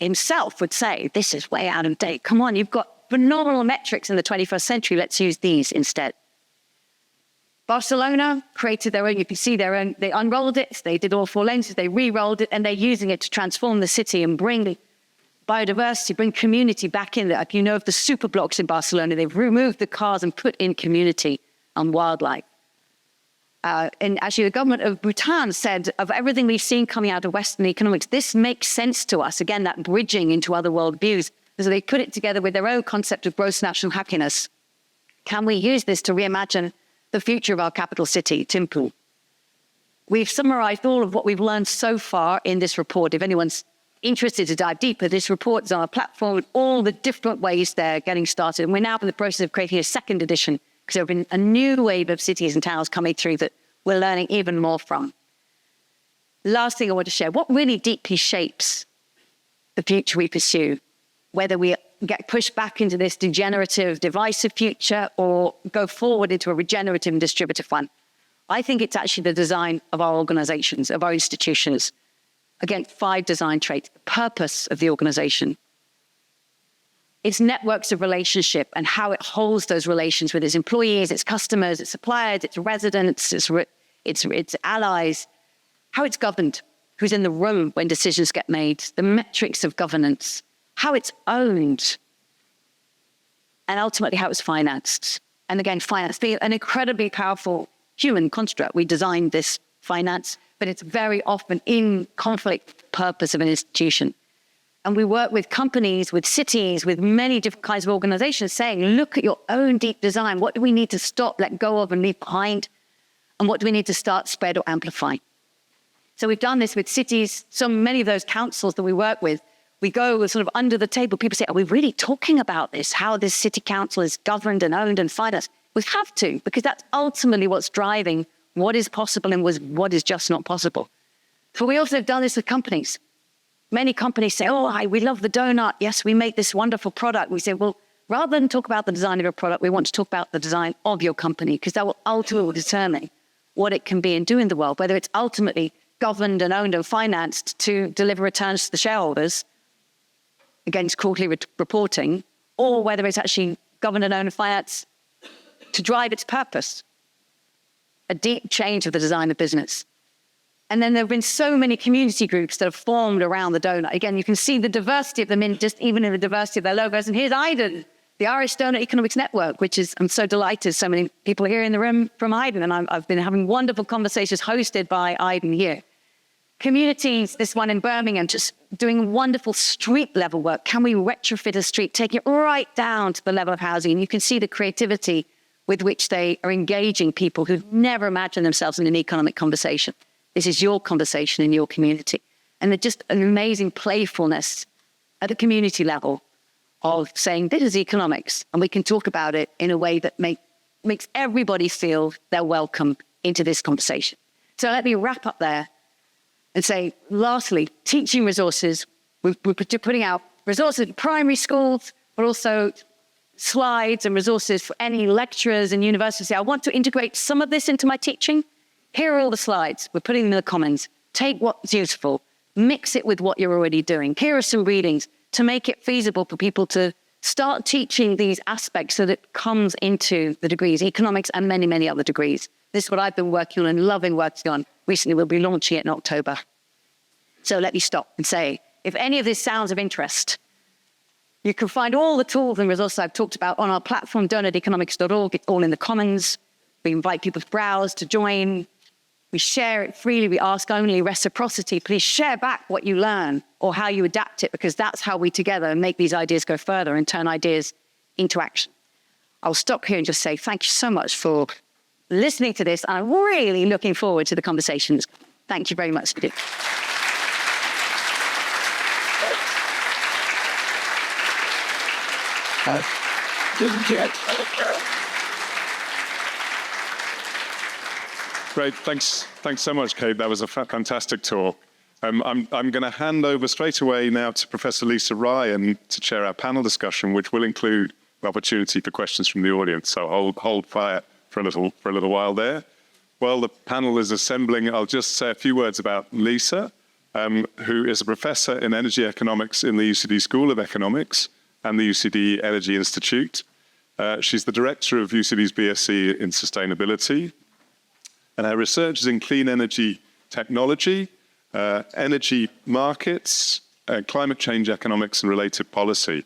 himself would say, this is way out of date. Come on, you've got phenomenal metrics in the 21st century. Let's use these instead. Barcelona created their own, you can see their own, they unrolled it, they did all 4 lenses, they re-rolled it, and they're using it to transform the city and bring biodiversity, bring community back in there. If you know of the super blocks in Barcelona, they've removed the cars and put in community and wildlife. And actually the government of Bhutan said, of everything we've seen coming out of Western economics, this makes sense to us. Again, that bridging into other world views. So they put it together with their own concept of gross national happiness. Can we use this to reimagine the future of our capital city, Thimphu? We've summarized all of what we've learned so far in this report. If anyone's interested to dive deeper, this report is on our platform with all the different ways they're getting started. And we're now in the process of creating a second edition, because there have been a new wave of cities and towns coming through that we're learning even more from. Last thing I want to share, what really deeply shapes the future we pursue, whether we get pushed back into this degenerative, divisive future or go forward into a regenerative and distributive one. I think it's actually the design of our organizations, of our institutions. Again, 5 design traits, the purpose of the organization. Its networks of relationship and how it holds those relations with its employees, its customers, its suppliers, its residents, its allies, how it's governed, who's in the room when decisions get made, the metrics of governance, how it's owned, and ultimately how it's financed. And again, finance being an incredibly powerful human construct. We designed this finance, but it's very often in conflict with the purpose of an institution. And we work with companies, with cities, with many different kinds of organizations saying, look at your own deep design. What do we need to stop, let go of, and leave behind? And what do we need to start, spread, or amplify? So we've done this with cities. So many of those councils that we work with, we go sort of under the table. People say, are we really talking about this? How this city council is governed and owned and financed? We have to, because that's ultimately what's driving what is possible and what is just not possible. But we also have done this with companies. Many companies say, oh, hi, we love the donut. Yes, we make this wonderful product. We say, well, rather than talk about the design of your product, we want to talk about the design of your company, because that will ultimately determine what it can be and do in the world, whether it's ultimately governed and owned and financed to deliver returns to the shareholders against quarterly reporting, or whether it's actually governed and owned and financed to drive its purpose, a deep change of the design of business. And then there have been so many community groups that have formed around the donut. Again, you can see the diversity of them just even in the diversity of their logos. And here's Iden, the Irish Doughnut Economics Network, which is, I'm so delighted so many people here in the room from Iden. And I've been having wonderful conversations hosted by Iden here. Communities, this one in Birmingham, just doing wonderful street level work. Can we retrofit a street, take it right down to the level of housing? And you can see the creativity with which they are engaging people who've never imagined themselves in an economic conversation. This is your conversation in your community. And there's just an amazing playfulness at the community level of saying, this is economics, and we can talk about it in a way that makes everybody feel they're welcome into this conversation. So let me wrap up there and say, lastly, teaching resources. We're putting out resources in primary schools, but also slides and resources for any lecturers and universities. I want to integrate some of this into my teaching. Here are all the slides. We're putting them in the comments. Take what's useful, mix it with what you're already doing. Here are some readings to make it feasible for people to start teaching these aspects so that it comes into the degrees, economics and many, many other degrees. This is what I've been working on and loving working on. Recently, we'll be launching it in October. So let me stop and say, if any of this sounds of interest, you can find all the tools and resources I've talked about on our platform, doughuteconomics.org. It's all in the commons. We invite people to browse, to join. We share it freely. We ask only reciprocity. Please share back what you learn or how you adapt it, because that's how we together make these ideas go further and turn ideas into action. I'll stop here and just say thank you so much for listening to this. I'm really looking forward to the conversations. Thank you very much. Great, thanks so much, Kate. That was a fantastic talk. I'm going to hand over straight away now to Professor Lisa Ryan to chair our panel discussion, which will include the opportunity for questions from the audience. So hold fire for a little while there. While the panel is assembling, I'll just say a few words about Lisa, who is a professor in energy economics in the UCD School of Economics and the UCD Energy Institute. She's the director of UCD's BSc in Sustainability. And her research is in clean energy technology, energy markets, climate change economics and related policy.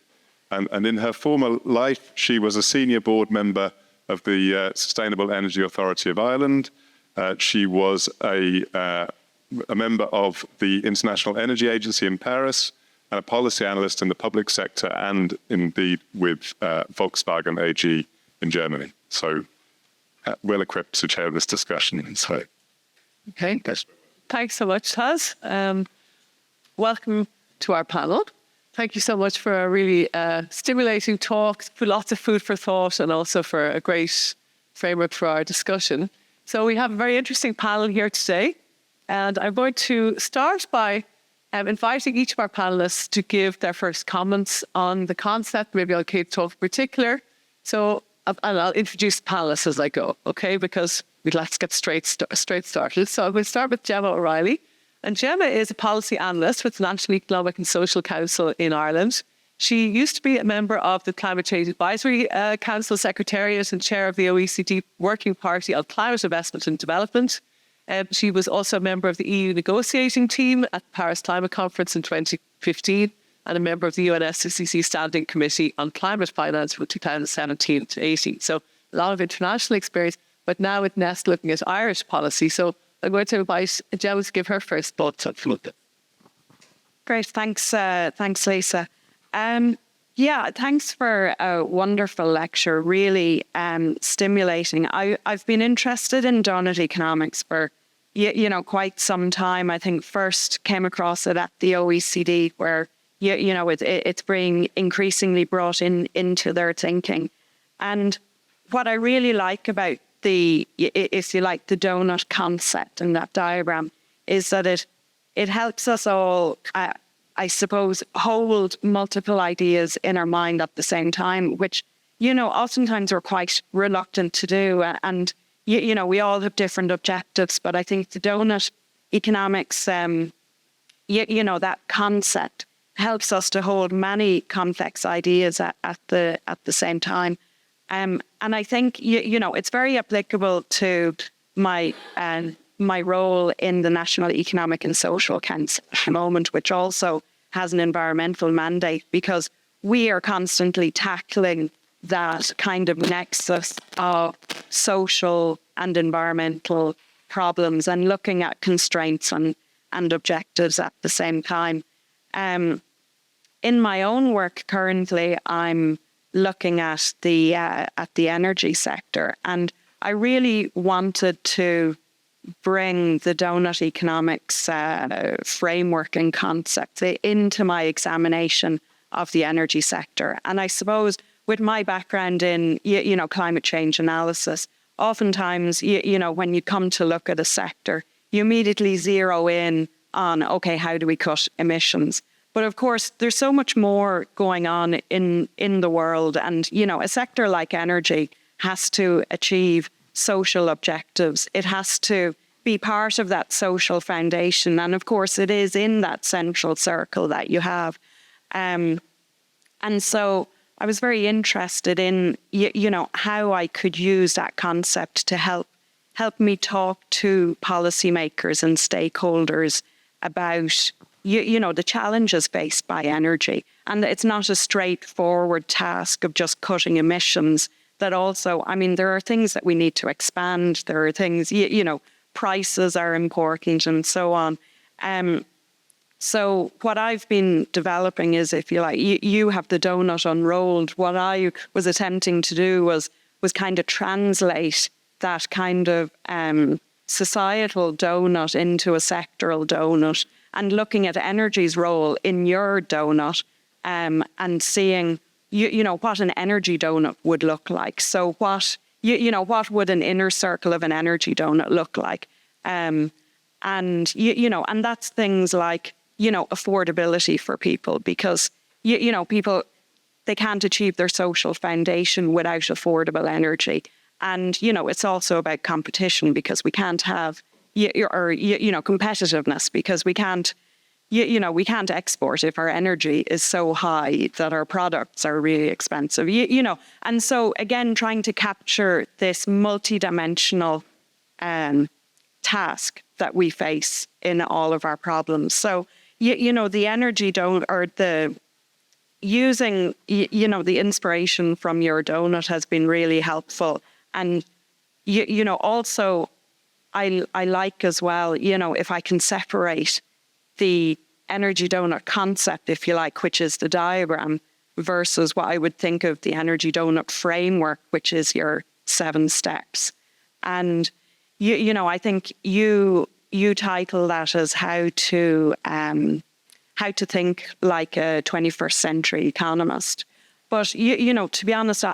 And in her former life, she was a senior board member of the Sustainable Energy Authority of Ireland. She was a member of the International Energy Agency in Paris and a policy analyst in the public sector and indeed with Volkswagen AG in Germany. So well equipped to chair this discussion. So, okay, thanks so much, Taz. Welcome to our panel. Thank you so much for a really stimulating talk, for lots of food for thought, and also for a great framework for our discussion. So we have a very interesting panel here today, and I'm going to start by inviting each of our panelists to give their first comments on the concept. Maybe I'll Kate talk in particular. So, and I'll introduce the panelists as I go, okay? Because let's get straight started. So I'm going to start with Gemma O'Reilly. And Gemma is a policy analyst with the National Economic and Social Council in Ireland. She used to be a member of the Climate Change Advisory Council Secretariat and chair of the OECD Working Party on Climate Investment and Development. She was also a member of the EU negotiating team at the Paris Climate Conference in 2015 and a member of the UNFCCC Standing Committee on Climate Finance from 2017 to 18. So a lot of international experience, but now with Nest looking at Irish policy. So I'm going to invite Gemma to give her first thoughts on it. Great, thanks Lisa. Thanks for a wonderful lecture, really stimulating. I've been interested in Doughnut Economics for quite some time. I think first came across it at the OECD, where it's being increasingly brought into their thinking. And what I really like about if you like, the donut concept in that diagram is that it helps us all, I suppose, hold multiple ideas in our mind at the same time, which, oftentimes we're quite reluctant to do. And, we all have different objectives, but I think the Doughnut Economics, that concept helps us to hold many complex ideas at the same time. And I think, it's very applicable to my role in the National Economic and Social Council at the moment, which also has an environmental mandate, because we are constantly tackling that kind of nexus of social and environmental problems and looking at constraints and objectives at the same time. In my own work currently, I'm looking at the energy sector, and I really wanted to bring the Doughnut Economics framework and concept into my examination of the energy sector. And I suppose with my background in climate change analysis, oftentimes when you come to look at a sector, you immediately zero in on, okay, how do we cut emissions? But of course, there's so much more going on in the world. And, a sector like energy has to achieve social objectives. It has to be part of that social foundation. And of course, it is in that central circle that you have. And so I was very interested in, how I could use that concept to help me talk to policymakers and stakeholders about the challenges faced by energy. And it's not a straightforward task of just cutting emissions. That also, there are things that we need to expand. There are things, prices are important and so on. So what I've been developing is, if you like, you have the donut unrolled. What I was attempting to do was kind of translate that kind of societal donut into a sectoral donut, and looking at energy's role in your donut, and seeing, what an energy donut would look like. So what would an inner circle of an energy donut look like? And that's things like, affordability for people, because, people, they can't achieve their social foundation without affordable energy. And, it's also about competition, because we can't have, competitiveness, because we can't, we can't export if our energy is so high that our products are really expensive, And so, again, trying to capture this multidimensional task that we face in all of our problems. So, the energy using, the inspiration from your donut has been really helpful. And, also, I like as well, if I can separate the energy donut concept, if you like, which is the diagram, versus what I would think of the energy donut framework, which is your 7 steps. And, I think you title that as how to think like a 21st century economist. But, to be honest,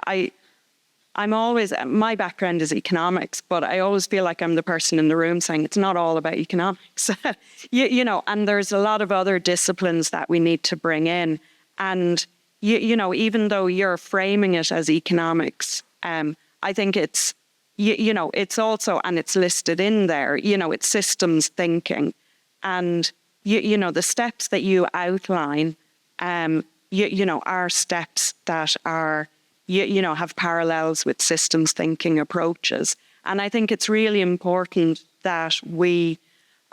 I'm always, my background is economics, but I always feel like I'm the person in the room saying it's not all about economics, and there's a lot of other disciplines that we need to bring in. And, even though you're framing it as economics, I think it's, it's also, and it's listed in there, it's systems thinking. And, the steps that you outline, are steps that are, have parallels with systems thinking approaches. And I think it's really important that we,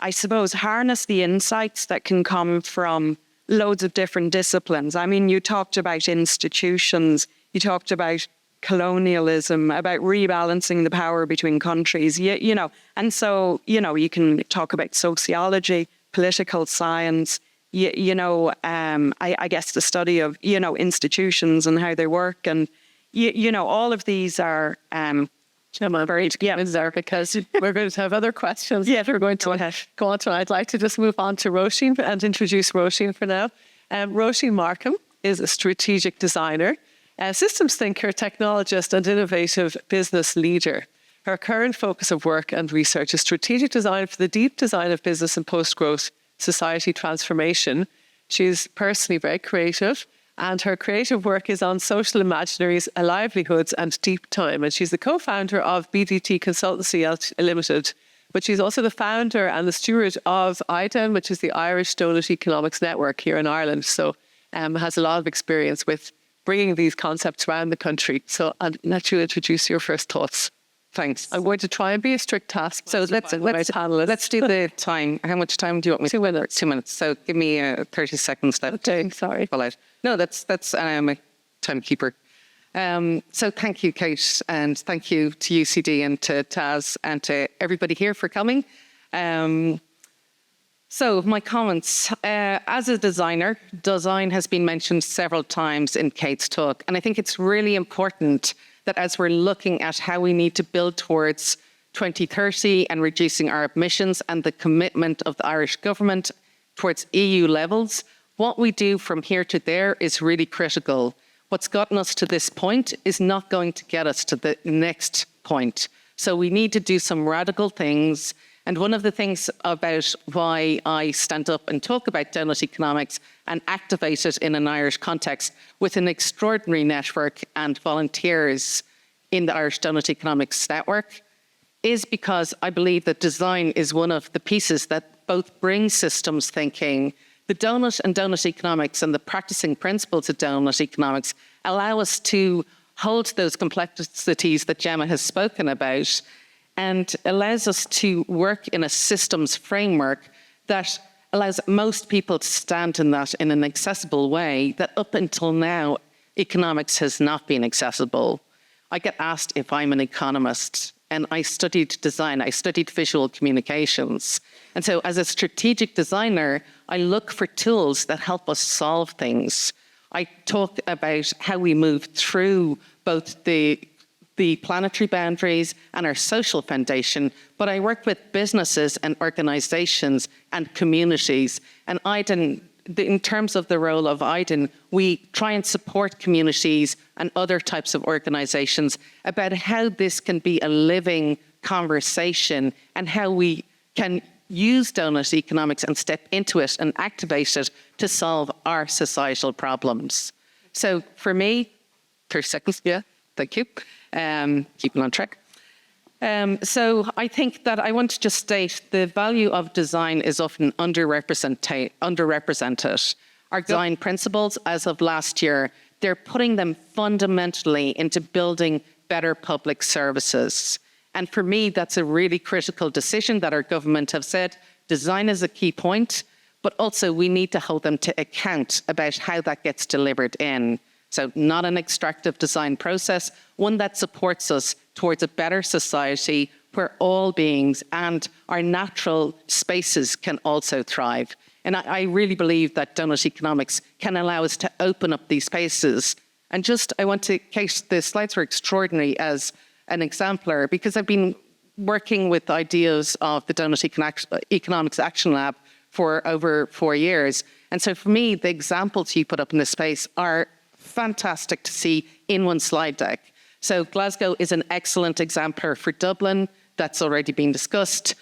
I suppose, harness the insights that can come from loads of different disciplines. You talked about institutions, you talked about colonialism, about rebalancing the power between countries, and so, you can talk about sociology, political science, I guess the study of, institutions and how they work. And, all of these are very there, because we're going to have other questions. Yeah, we're going to go on to. I'd like to just move on to Roisin and introduce Roisin for now. Roisin Markham is a strategic designer, a systems thinker, technologist, and innovative business leader. Her current focus of work and research is strategic design for the deep design of business and post-growth society transformation. She's personally very creative, and her creative work is on social imaginaries, livelihoods, and deep time. And she's the co-founder of BDT Consultancy Limited, but she's also the founder and the steward of IDEN, which is the Irish Doughnut Economics Network here in Ireland. So has a lot of experience with bringing these concepts around the country. So I'll let you introduce your first thoughts. Thanks. I'm going to try and be a strict task. So let's do the time. How much time do you want me? 2 minutes. 2 minutes. So give me 30 seconds left. Okay, sorry. Pull out. No, that's I'm a timekeeper. So thank you, Kate, and thank you to UCD and to Taz and to everybody here for coming. So my comments. As a designer, design has been mentioned several times in Kate's talk, and I think it's really important that as we're looking at how we need to build towards 2030 and reducing our emissions and the commitment of the Irish government towards EU levels, what we do from here to there is really critical. What's gotten us to this point is not going to get us to the next point. So we need to do some radical things. And one of the things about why I stand up and talk about Doughnut Economics and activate it in an Irish context with an extraordinary network and volunteers in the Irish Doughnut Economics Network is because I believe that design is one of the pieces that both brings systems thinking. The Doughnut and Doughnut Economics and the practicing principles of Doughnut Economics allow us to hold those complexities that Gemma has spoken about, and allows us to work in a systems framework that allows most people to stand in that in an accessible way that up until now, economics has not been accessible. I get asked if I'm an economist, and I studied design, I studied visual communications. And so as a strategic designer, I look for tools that help us solve things. I talk about how we move through both the planetary boundaries and our social foundation, but I work with businesses and organizations and communities. And IDEN, in terms of the role of IDEN, we try and support communities and other types of organizations about how this can be a living conversation and how we can use Doughnut Economics and step into it and activate it to solve our societal problems. So for me, 30 seconds, yeah, thank you. Keeping on track. So I think that I want to just state the value of design is often underrepresented. Our design principles, as of last year, they're putting them fundamentally into building better public services. And for me, that's a really critical decision that our government have said. Design is a key point, but also we need to hold them to account about how that gets delivered in. So not an extractive design process, one that supports us towards a better society where all beings and our natural spaces can also thrive. And I really believe that Doughnut Economics can allow us to open up these spaces. And just, I want to, Kate, the slides were extraordinary as an exemplar because I've been working with ideas of the Doughnut Economics Action Lab for over 4 years. And so for me, the examples you put up in this space are fantastic to see in one slide deck. So Glasgow is an excellent exemplar for Dublin. That's already been discussed.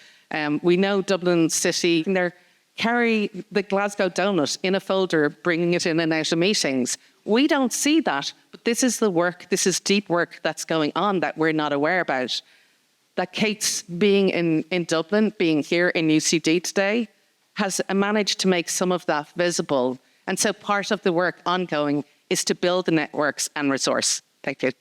We know Dublin City, they carry the Glasgow donut in a folder, bringing it in and out of meetings. We don't see that, but this is the work, this is deep work that's going on that we're not aware about. That Kate's being in Dublin, being here in UCD today, has managed to make some of that visible. And so part of the work ongoing is to build the networks and resource. Thank you.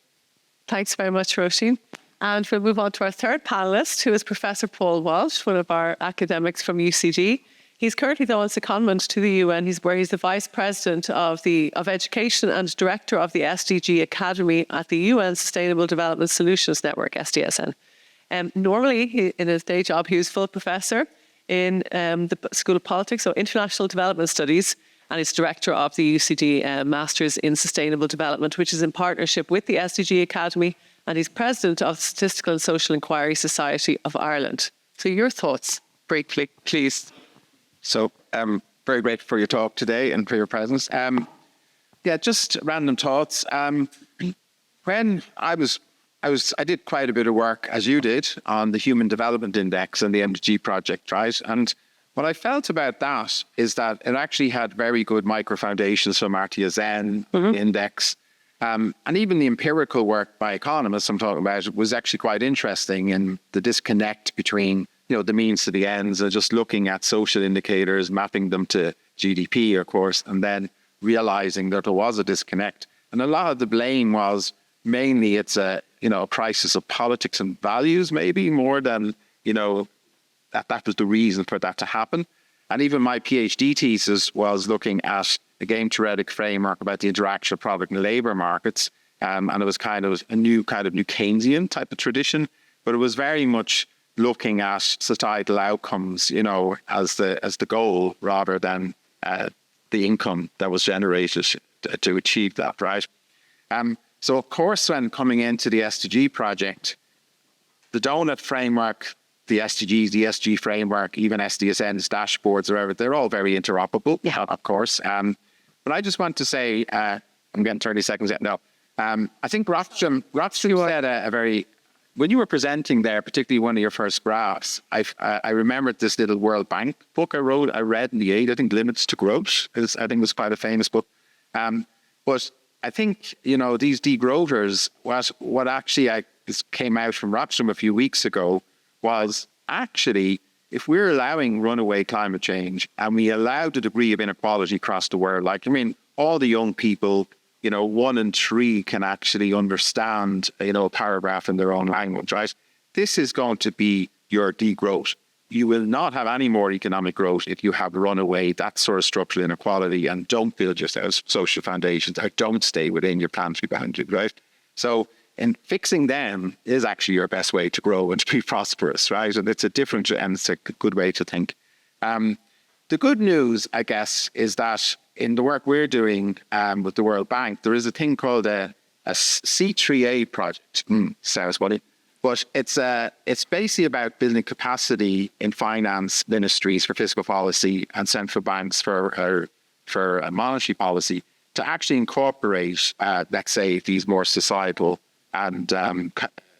Thanks very much, Roisin. And we'll move on to our third panellist, who is Professor Paul Walsh, one of our academics from UCD. He's currently, though, on secondment to the UN, where he's the Vice President of Education and Director of the SDG Academy at the UN Sustainable Development Solutions Network, SDSN. Normally, in his day job, he was full professor in the School of Politics, so International Development Studies, and is director of the UCD Masters in Sustainable Development, which is in partnership with the SDG Academy, and he's president of the Statistical and Social Inquiry Society of Ireland. So your thoughts, briefly, please. So very grateful for your talk today and for your presence. Yeah, just random thoughts. When I was I did quite a bit of work, as you did, on the Human Development Index and the MDG project, right? And what I felt about that is that it actually had very good micro foundations from Amartya Sen index. And even the empirical work by economists I'm talking about was actually quite interesting in the disconnect between, the means to the ends and just looking at social indicators, mapping them to GDP, of course, and then realizing that there was a disconnect. And a lot of the blame was mainly it's a crisis of politics and values, maybe more than, that was the reason for that to happen. And even my PhD thesis was looking at a game theoretic framework about the interaction of product and labor markets. And it was kind of a new Keynesian type of tradition, but it was very much looking at societal outcomes, as the goal rather than the income that was generated to achieve that, right? So of course, when coming into the SDG project, the Doughnut framework, the SDGs, the ESG framework, even SDSN's dashboards, or whatever, they're all very interoperable, of course. But I just want to say, I'm getting 30 seconds yet. No, I think Rothstrom said a very, when you were presenting there, particularly one of your first graphs, I remembered this little World Bank book I read in the 80s, I think Limits to Growth, I think was quite a famous book. But I think, these degrowthers, what actually came out from Rothstrom a few weeks ago was actually, if we're allowing runaway climate change and we allow the degree of inequality across the world, all the young people, 1 in 3 can actually understand, a paragraph in their own language, right? This is going to be your degrowth. You will not have any more economic growth if you have runaway, that sort of structural inequality, and don't build yourselves social foundations, or don't stay within your planetary boundaries, right? So, and fixing them is actually your best way to grow and to be prosperous, right? And it's a different, and it's a good way to think. The good news, I guess, is that in the work we're doing with the World Bank, there is a thing called a C3A project. Sounds funny. But it's basically about building capacity in finance ministries for fiscal policy and central banks for monetary policy to actually incorporate, let's say, these more societal and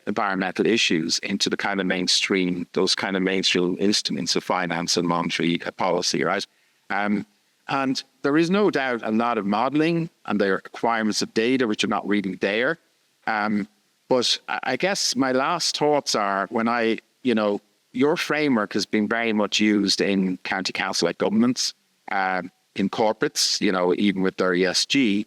environmental issues into the kind of mainstream, those kind of mainstream instruments of finance and monetary policy, right? And there is no doubt a lot of modeling and the requirements of data, which are not really there. But I guess my last thoughts are when your framework has been very much used in county council-led governments, in corporates, even with their ESG.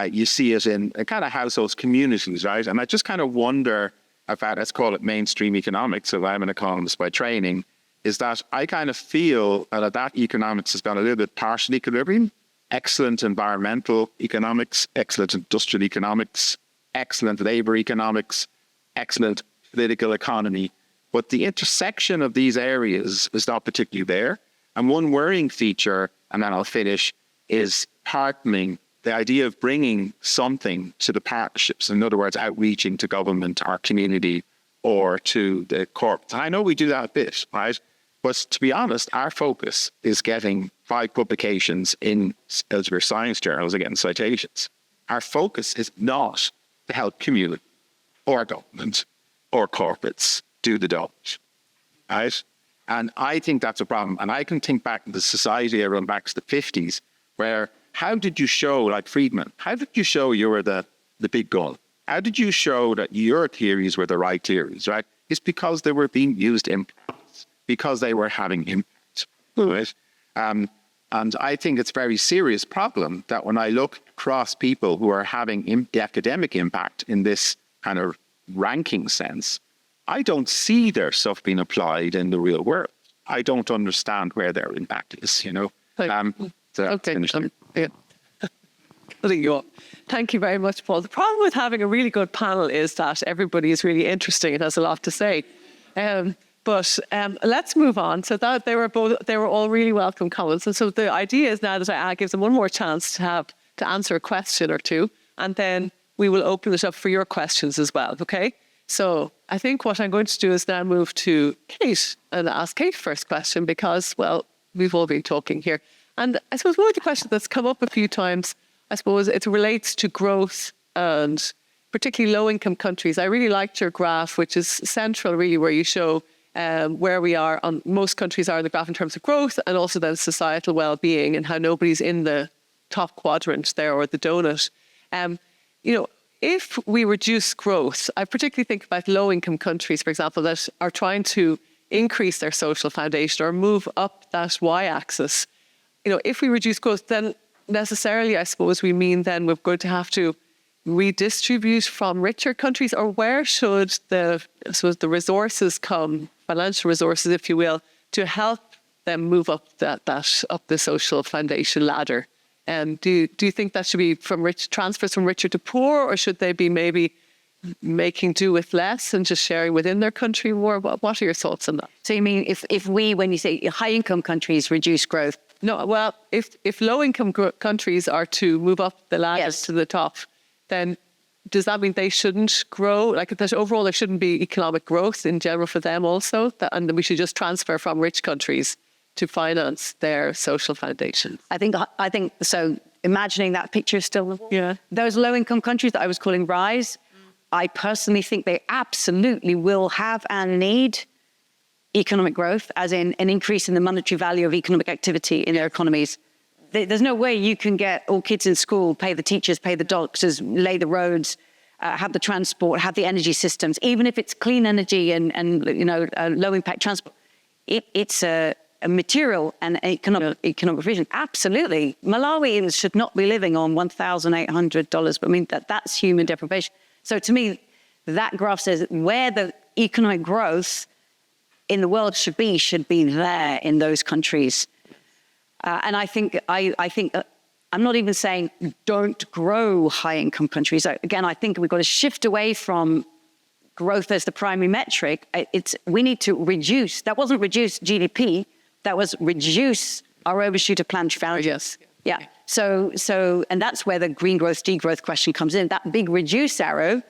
You see it in kind of households, communities, right? And I just kind of wonder about, let's call it mainstream economics, so I'm an economist by training, is that I kind of feel that economics has got a little bit partial equilibrium, excellent environmental economics, excellent industrial economics, excellent labor economics, excellent political economy. But the intersection of these areas is not particularly there. And one worrying feature, and then I'll finish, is partnering, the idea of bringing something to the partnerships. In other words, outreaching to government or community or to the corporate. I know we do that a bit, right? But to be honest, our focus is getting 5 publications in Elsevier Science journals, again, citations. Our focus is not to help community or government or corporates do the job, right? And I think that's a problem. And I can think back to the society I run back to the 50s, where how did you show, like Friedman, how did you show you were the big gun? How did you show that your theories were the right theories, right? It's because they were being used in practice, because they were having impact, right? And I think it's a very serious problem that when I look across people who are having academic impact in this kind of ranking sense, I don't see their stuff being applied in the real world. I don't understand where their impact is, So Okay. yeah. Thank you very much, Paul. The problem with having a really good panel is that everybody is really interesting and has a lot to say. But let's move on. So that they were all really welcome comments. And so the idea is now that I give them one more chance to answer a question or two, and then we will open it up for your questions as well. Okay. So I think what I'm going to do is now move to Kate and ask Kate first question because, well, we've all been talking here. And I suppose one of the questions that's come up a few times, I suppose it relates to growth and particularly low-income countries. I really liked your graph, which is central, really, where you show where we are on most countries are in the graph in terms of growth and also then societal well-being and how nobody's in the top quadrant there or the donut. If we reduce growth, I particularly think about low-income countries, for example, that are trying to increase their social foundation or move up that y-axis. If we reduce growth, then necessarily, I suppose, we mean then we're going to have to redistribute from richer countries, or where should the resources come, financial resources, if you will, to help them move up up the social foundation ladder? Do you think that should be transfers from richer to poor, or should they be maybe making do with less and just sharing within their country more? What are your thoughts on that? So you mean if we, when you say high-income countries reduce growth? No, well, if low-income countries are to move up the ladder to the top, then does that mean they shouldn't grow? Like that overall, there shouldn't be economic growth in general for them also, and we should just transfer from rich countries to finance their social foundation? I think so. Imagining that picture still. Yeah. Those low-income countries that I was calling rise, I personally think they absolutely will have and need economic growth, as in an increase in the monetary value of economic activity in their economies. There's no way you can get all kids in school, pay the teachers, pay the doctors, lay the roads, have the transport, have the energy systems, even if it's clean energy and low impact transport. It's a material and economic vision. Absolutely. Malawians should not be living on $1,800, but I mean, that's human deprivation. So to me, that graph says where the economic growth in the world should be there in those countries. And I think I'm not even saying don't grow high-income countries. Again, I think we've got to shift away from growth as the primary metric. We need to reduce. That wasn't reduce GDP. That was reduce our overshoot of planetary boundaries. Yes. Yeah. So, and that's where the green growth, degrowth question comes in. That big reduce arrow,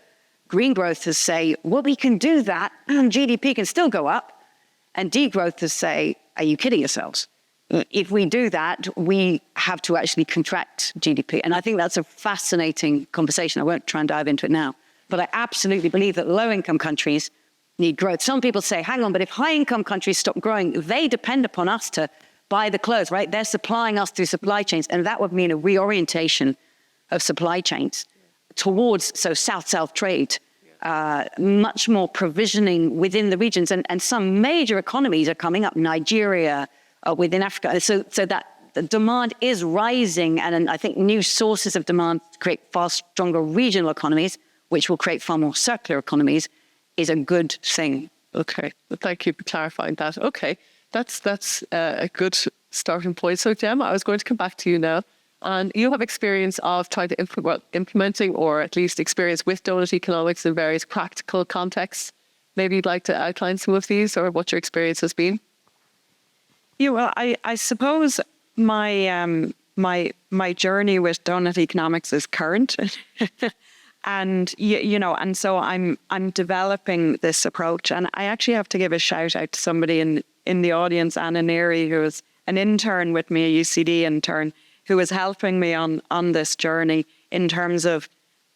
green growthers say, well, we can do that and GDP can still go up. And degrowthers say, are you kidding yourselves? If we do that, we have to actually contract GDP. And I think that's a fascinating conversation. I won't try and dive into it now. But I absolutely believe that low-income countries need growth. Some people say, hang on, but if high-income countries stop growing, they depend upon us to buy the clothes, right? They're supplying us through supply chains. And that would mean a reorientation of supply chains towards, South-South trade, much more provisioning within the regions. And some major economies are coming up, Nigeria, within Africa. So that the demand is rising. And I think new sources of demand create far stronger regional economies, which will create far more circular economies, is a good thing. Okay, well, thank you for clarifying that. Okay, that's a good starting point. So, Gemma, I was going to come back to you now. And you have experience of trying to implementing, or at least experience with Doughnut Economics in various practical contexts. Maybe you'd like to outline some of these, or what your experience has been. Yeah, well, I suppose my journey with Doughnut Economics is current. And and so I'm developing this approach, and I actually have to give a shout out to somebody in the audience, Anna Neary, who was an intern with me, a UCD intern, who was helping me on this journey in terms of,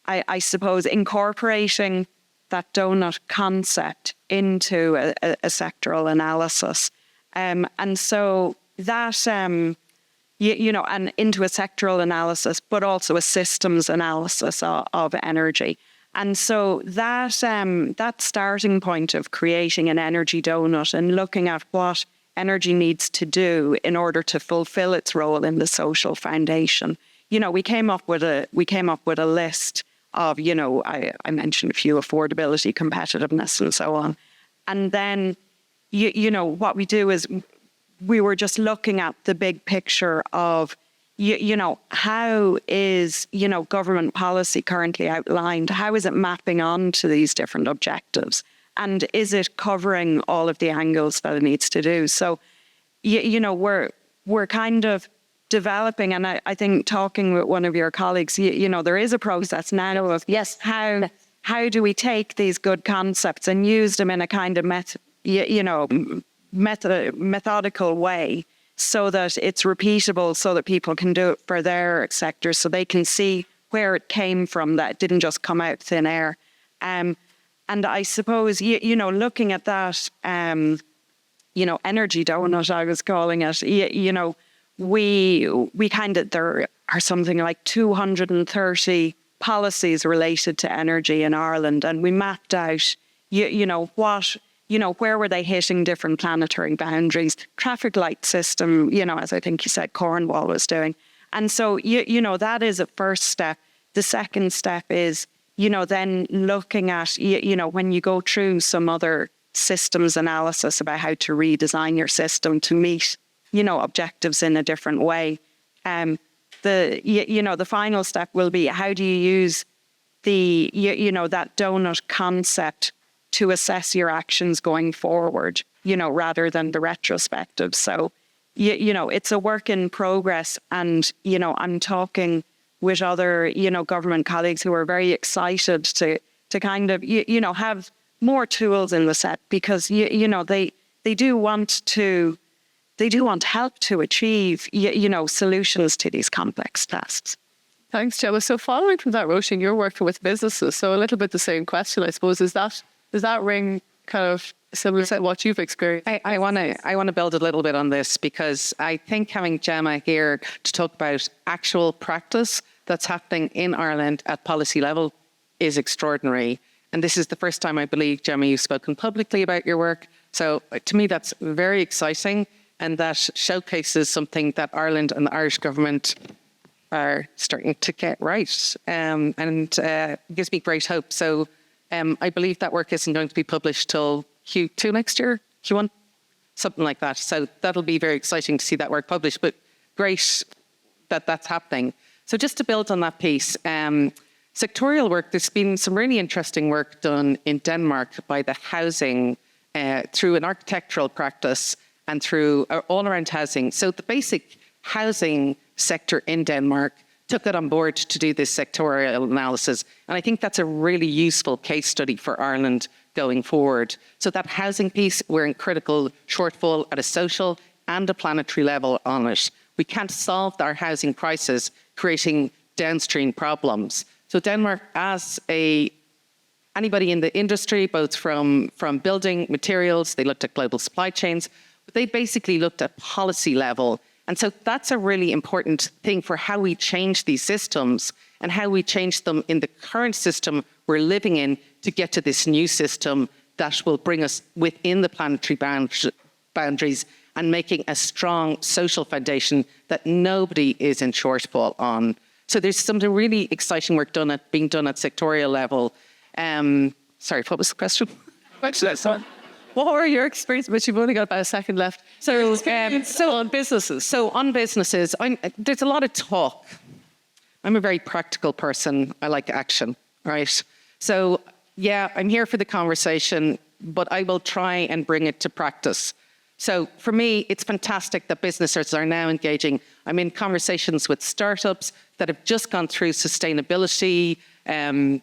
I suppose, incorporating that donut concept into a sectoral analysis, and so that and into a sectoral analysis, but also a systems analysis of energy. And so that starting point of creating an energy donut and looking at what energy needs to do in order to fulfill its role in the social foundation. We came up with a list of, I mentioned a few: affordability, competitiveness, and so on. And then, what we do is, we were just looking at the big picture of, how is, government policy currently outlined? How is it mapping onto these different objectives? And is it covering all of the angles that it needs to do? So, we're kind of developing, and I think talking with one of your colleagues, there is a process now of, yes, how do we take these good concepts and use them in a kind of methodical way, so that it's repeatable, so that people can do it for their sectors, so they can see where it came from, that it didn't just come out thin air. And I suppose, looking at that, energy donut, I was calling it, we kind of, there are something like 230 policies related to energy in Ireland, and we mapped out, where were they hitting different planetary boundaries, traffic light system, as I think you said Cornwall was doing. And so, that is a first step. The second step is, then looking at, when you go through some other systems analysis about how to redesign your system to meet, objectives in a different way. The final step will be, how do you use that donut concept to assess your actions going forward, rather than the retrospective. So, it's a work in progress. And, I'm talking with other, government colleagues who are very excited to kind of, have more tools in the set, because, they do want help to achieve, solutions to these complex tasks. Thanks, Gemma. So following from that, Roisin, you're working with businesses. So a little bit the same question, I suppose. Does that ring kind of similar to what you've experienced? I want to build a little bit on this, because I think having Gemma here to talk about actual practice that's happening in Ireland at policy level is extraordinary. And this is the first time, I believe, Gemma, you've spoken publicly about your work. So to me, that's very exciting. And that showcases something that Ireland and the Irish government are starting to get right. And gives me great hope. So I believe that work isn't going to be published till Q2 next year, Q1, something like that. So that'll be very exciting to see that work published, but great that that's happening. So just to build on that piece, sectorial work, there's been some really interesting work done in Denmark by the housing, through an architectural practice and through all around housing. So the basic housing sector in Denmark took it on board to do this sectorial analysis. And I think that's a really useful case study for Ireland going forward. So that housing piece, we're in critical shortfall at a social and a planetary level on it. We can't solve our housing crisis creating downstream problems. So Denmark, as anybody in the industry, both from building materials, they looked at global supply chains, but they basically looked at policy level. And so that's a really important thing for how we change these systems and how we change them in the current system we're living in to get to this new system that will bring us within the planetary boundaries and making a strong social foundation that nobody is in shortfall on. So there's some really exciting work being done at sectorial level. Sorry, what was the question? What were your experiences? But you've only got about a second left. So on businesses. So on businesses, there's a lot of talk. I'm a very practical person. I like action, right? So yeah, I'm here for the conversation, but I will try and bring it to practice. So for me, it's fantastic that businesses are now engaging. I'm in conversations with startups that have just gone through sustainability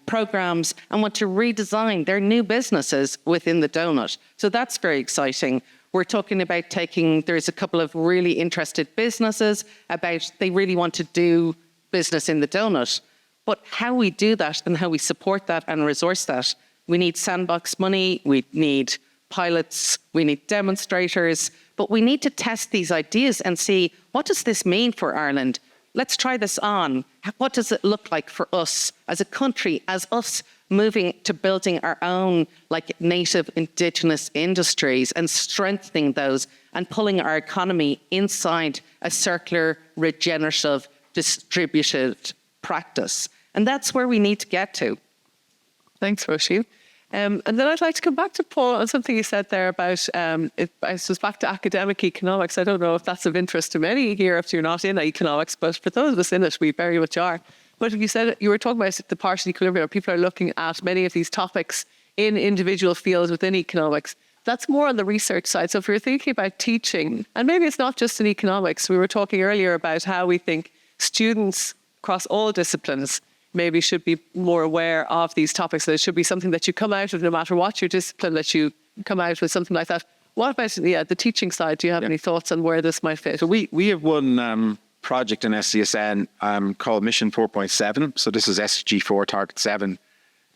programs and want to redesign their new businesses within the donut. So that's very exciting. We're talking about there's a couple of really interested businesses about they really want to do business in the donut. But how we do that and how we support that and resource that, we need sandbox money, we need pilots, we need demonstrators, but we need to test these ideas and see, what does this mean for Ireland? Let's try this on. What does it look like for us as a country, as us moving to building our own native indigenous industries and strengthening those and pulling our economy inside a circular, regenerative, distributed practice? And that's where we need to get to. Thanks, Roisin. And then I'd like to come back to Paul on something you said there about, I suppose, back to academic economics. I don't know if that's of interest to many here if you're not in economics, but for those of us in it, we very much are. But you said, you were talking about the partial equilibrium. People are looking at many of these topics in individual fields within economics. That's more on the research side. So if you're thinking about teaching, and maybe it's not just in economics, we were talking earlier about how we think students across all disciplines maybe should be more aware of these topics. That it should be something that you come out of, no matter what your discipline, that you come out with something like that. What about the teaching side? Do you have any thoughts on where this might fit? So we have one project in SCSN called Mission 4.7. So this is SDG 4, Target 7.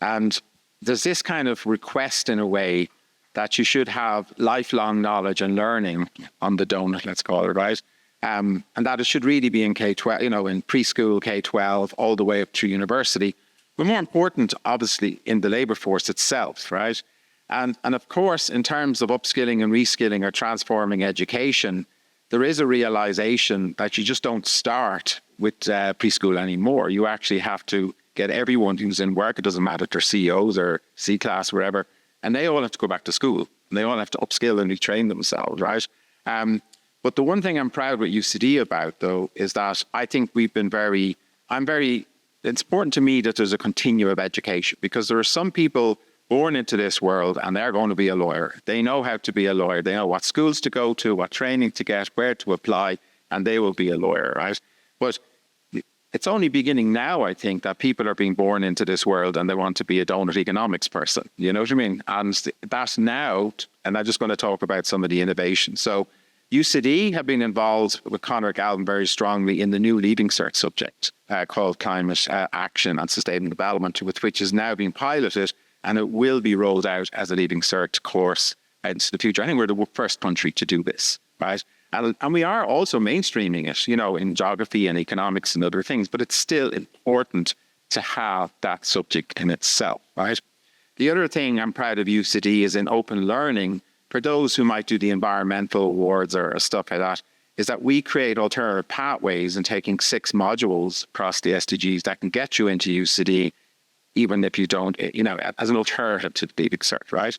And there's this kind of request in a way that you should have lifelong knowledge and learning on the donut, let's call it, right? And that it should really be in K-12, you know, in preschool, K-12, all the way up to university. But more important, obviously, in the labour force itself, right? And of course, in terms of upskilling and reskilling or transforming education, there is a realization that you just don't start with preschool anymore. You actually have to get everyone who's in work, it doesn't matter if they're CEOs or C-class, wherever, and they all have to go back to school. And they all have to upskill and retrain themselves, right? But the one thing I'm proud with UCD about, though, is that I think we've been it's important to me that there's a continuum of education, because there are some people born into this world and they're going to be a lawyer. They know how to be a lawyer. They know what schools to go to, what training to get, where to apply, and they will be a lawyer, right? But it's only beginning now, I think, that people are being born into this world and they want to be a Doughnut Economics person. You know what I mean? And that's now, and I'm just going to talk about some of the innovation. So UCD have been involved with Conor Galvin very strongly in the new Leaving Cert subject called Climate Action and Sustainable Development, which is now being piloted, and it will be rolled out as a Leaving Cert course into the future. I think we're the first country to do this, right? And we are also mainstreaming it, you know, in geography and economics and other things, but it's still important to have that subject in itself, right? The other thing I'm proud of UCD is in open learning, for those who might do the environmental awards or stuff like that, is that we create alternative pathways in taking 6 modules across the SDGs that can get you into UCD, even if you don't, you know, as an alternative to the Leaving Cert, right?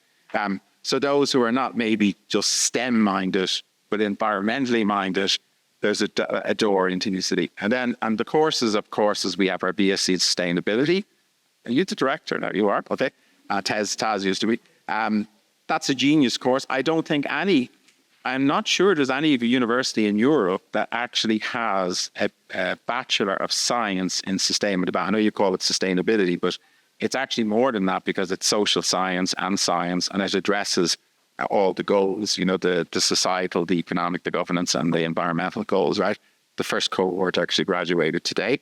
So those who are not maybe just STEM-minded, but environmentally minded, there's a door into UCD. And the courses, of course, is we have our BSc in Sustainability. And you're the director now, you are, okay? Taz used to be. That's a genius course. I'm not sure there's any university in Europe that actually has a Bachelor of Science in Sustainability. I know you call it sustainability, but it's actually more than that, because it's social science, and it addresses all the goals, you know, the societal, the economic, the governance, and the environmental goals, right? The first cohort actually graduated today.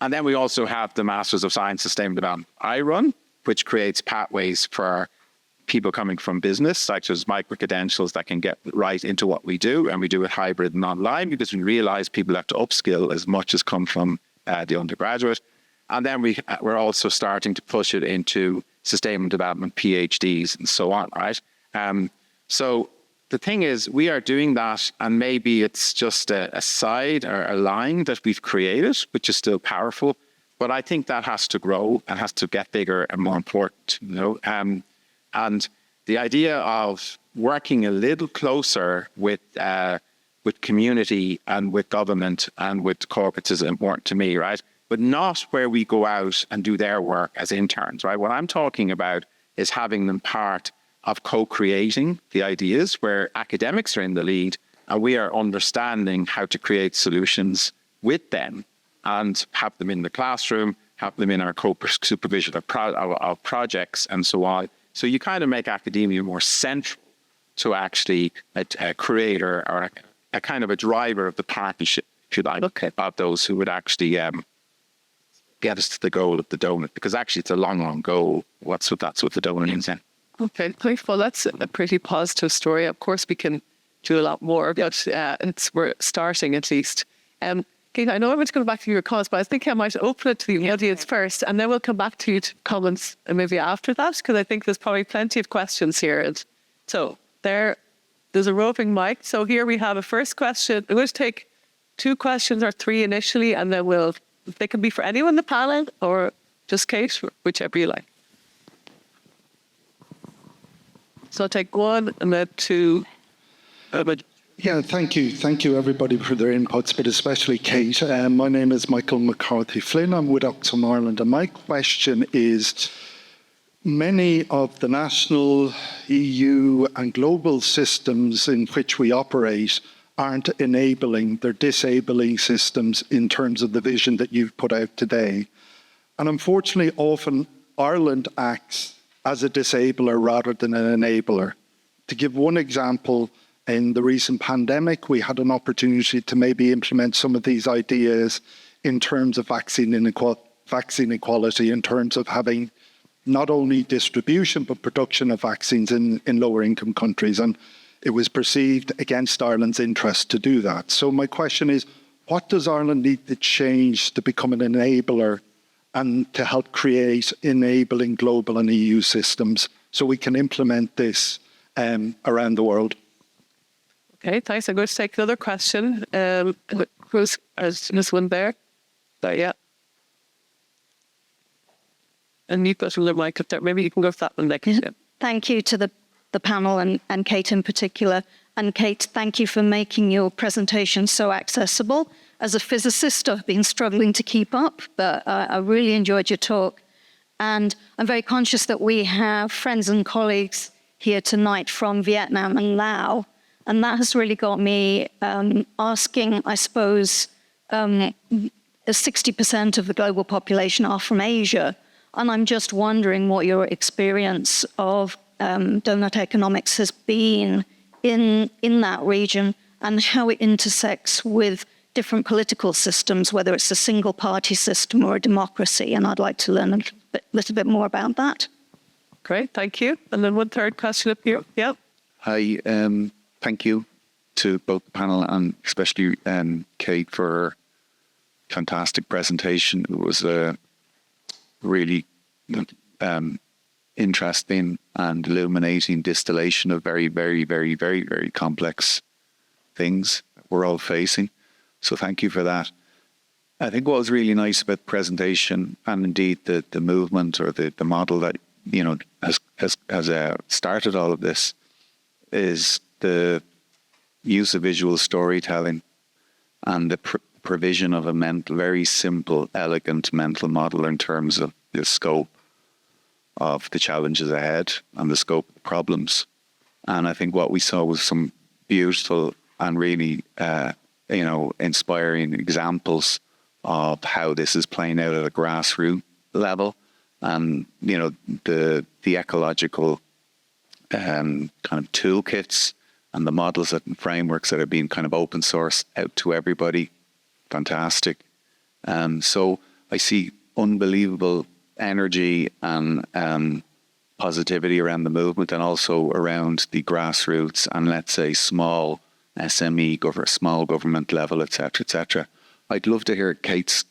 And then we also have the Masters of Science Sustainable Development I run, which creates pathways for people coming from business, such as micro-credentials that can get right into what we do. And we do it hybrid and online, because we realize people have to upskill as much as come from the undergraduate. And then we're also starting to push it into sustainable development PhDs and so on, right? So the thing is, we are doing that, and maybe it's just a side or a line that we've created, which is still powerful. But I think that has to grow and has to get bigger and more important, you know? And the idea of working a little closer with community and with government and with corporates is important to me, right? But not where we go out and do their work as interns, right? What I'm talking about is having them part of co-creating the ideas, where academics are in the lead and we are understanding how to create solutions with them and have them in the classroom, have them in our co-supervision of projects and so on. So you kind of make academia more central to actually a creator or a kind of a driver of the partnership, if you like, of those who would actually get us to the goal of the donut, because actually it's a long, long goal. That's what the donut is in. Okay, well, that's a pretty positive story. Of course, we can do a lot more, but we're starting at least. Kate, I know I'm going to go back to your comments, but I think I might open it to the audience first, and then we'll come back to you to comments maybe after that, because I think there's probably plenty of questions here. And so there's a roving mic. So here we have a first question. I'm going to take 2 questions or 3 initially, and then they can be for anyone in the panel or just Kate, whichever you like. So I'll take 1 and then 2. Yeah, thank you. Thank you, everybody, for their inputs, but especially Kate. My name is Michael McCarthy-Flynn. I'm with Oxfam Ireland, and my question is, many of the national, EU and global systems in which we operate aren't enabling, they're disabling systems in terms of the vision that you've put out today. And unfortunately, often Ireland acts as a disabler rather than an enabler. To give one example, in the recent pandemic, we had an opportunity to maybe implement some of these ideas in terms of vaccine equality, in terms of having not only distribution but production of vaccines in lower income countries. And it was perceived against Ireland's interest to do that. So my question is, what does Ireland need to change to become an enabler and to help create enabling global and EU systems so we can implement this around the world? Okay, thanks. I'm going to take another question. Who's this one there? Yeah. And you've got a mic up there. Maybe you can go for that one next. Yeah. Thank you to the panel and Kate in particular. And Kate, thank you for making your presentation so accessible. As a physicist, I've been struggling to keep up, but I really enjoyed your talk. And I'm very conscious that we have friends and colleagues here tonight from Vietnam and Laos. And that has really got me asking, I suppose, 60% of the global population are from Asia. And I'm just wondering what your experience of Doughnut Economics has been in that region and how it intersects with different political systems, whether it's a single party system or a democracy. And I'd like to learn a little bit more about that. Great, thank you. And then one third question up here. Yep. Hi, thank you to both the panel and especially Kate for her fantastic presentation. It was a really interesting and illuminating distillation of very, very, very, very, very complex things that we're all facing. So thank you for that. I think what was really nice about the presentation and indeed the movement or the model that has started all of this is the use of visual storytelling and the provision of a very simple, elegant mental model in terms of the scope of the challenges ahead and the scope of the problems. And I think what we saw was some beautiful and really, inspiring examples of how this is playing out at a grassroots level. And, the ecological kind of toolkits and the models and frameworks that are being kind of open sourced out to everybody. Fantastic. So I see unbelievable energy and positivity around the movement and also around the grassroots and let's say small SME, small government level, etc. I'd love to hear Kate's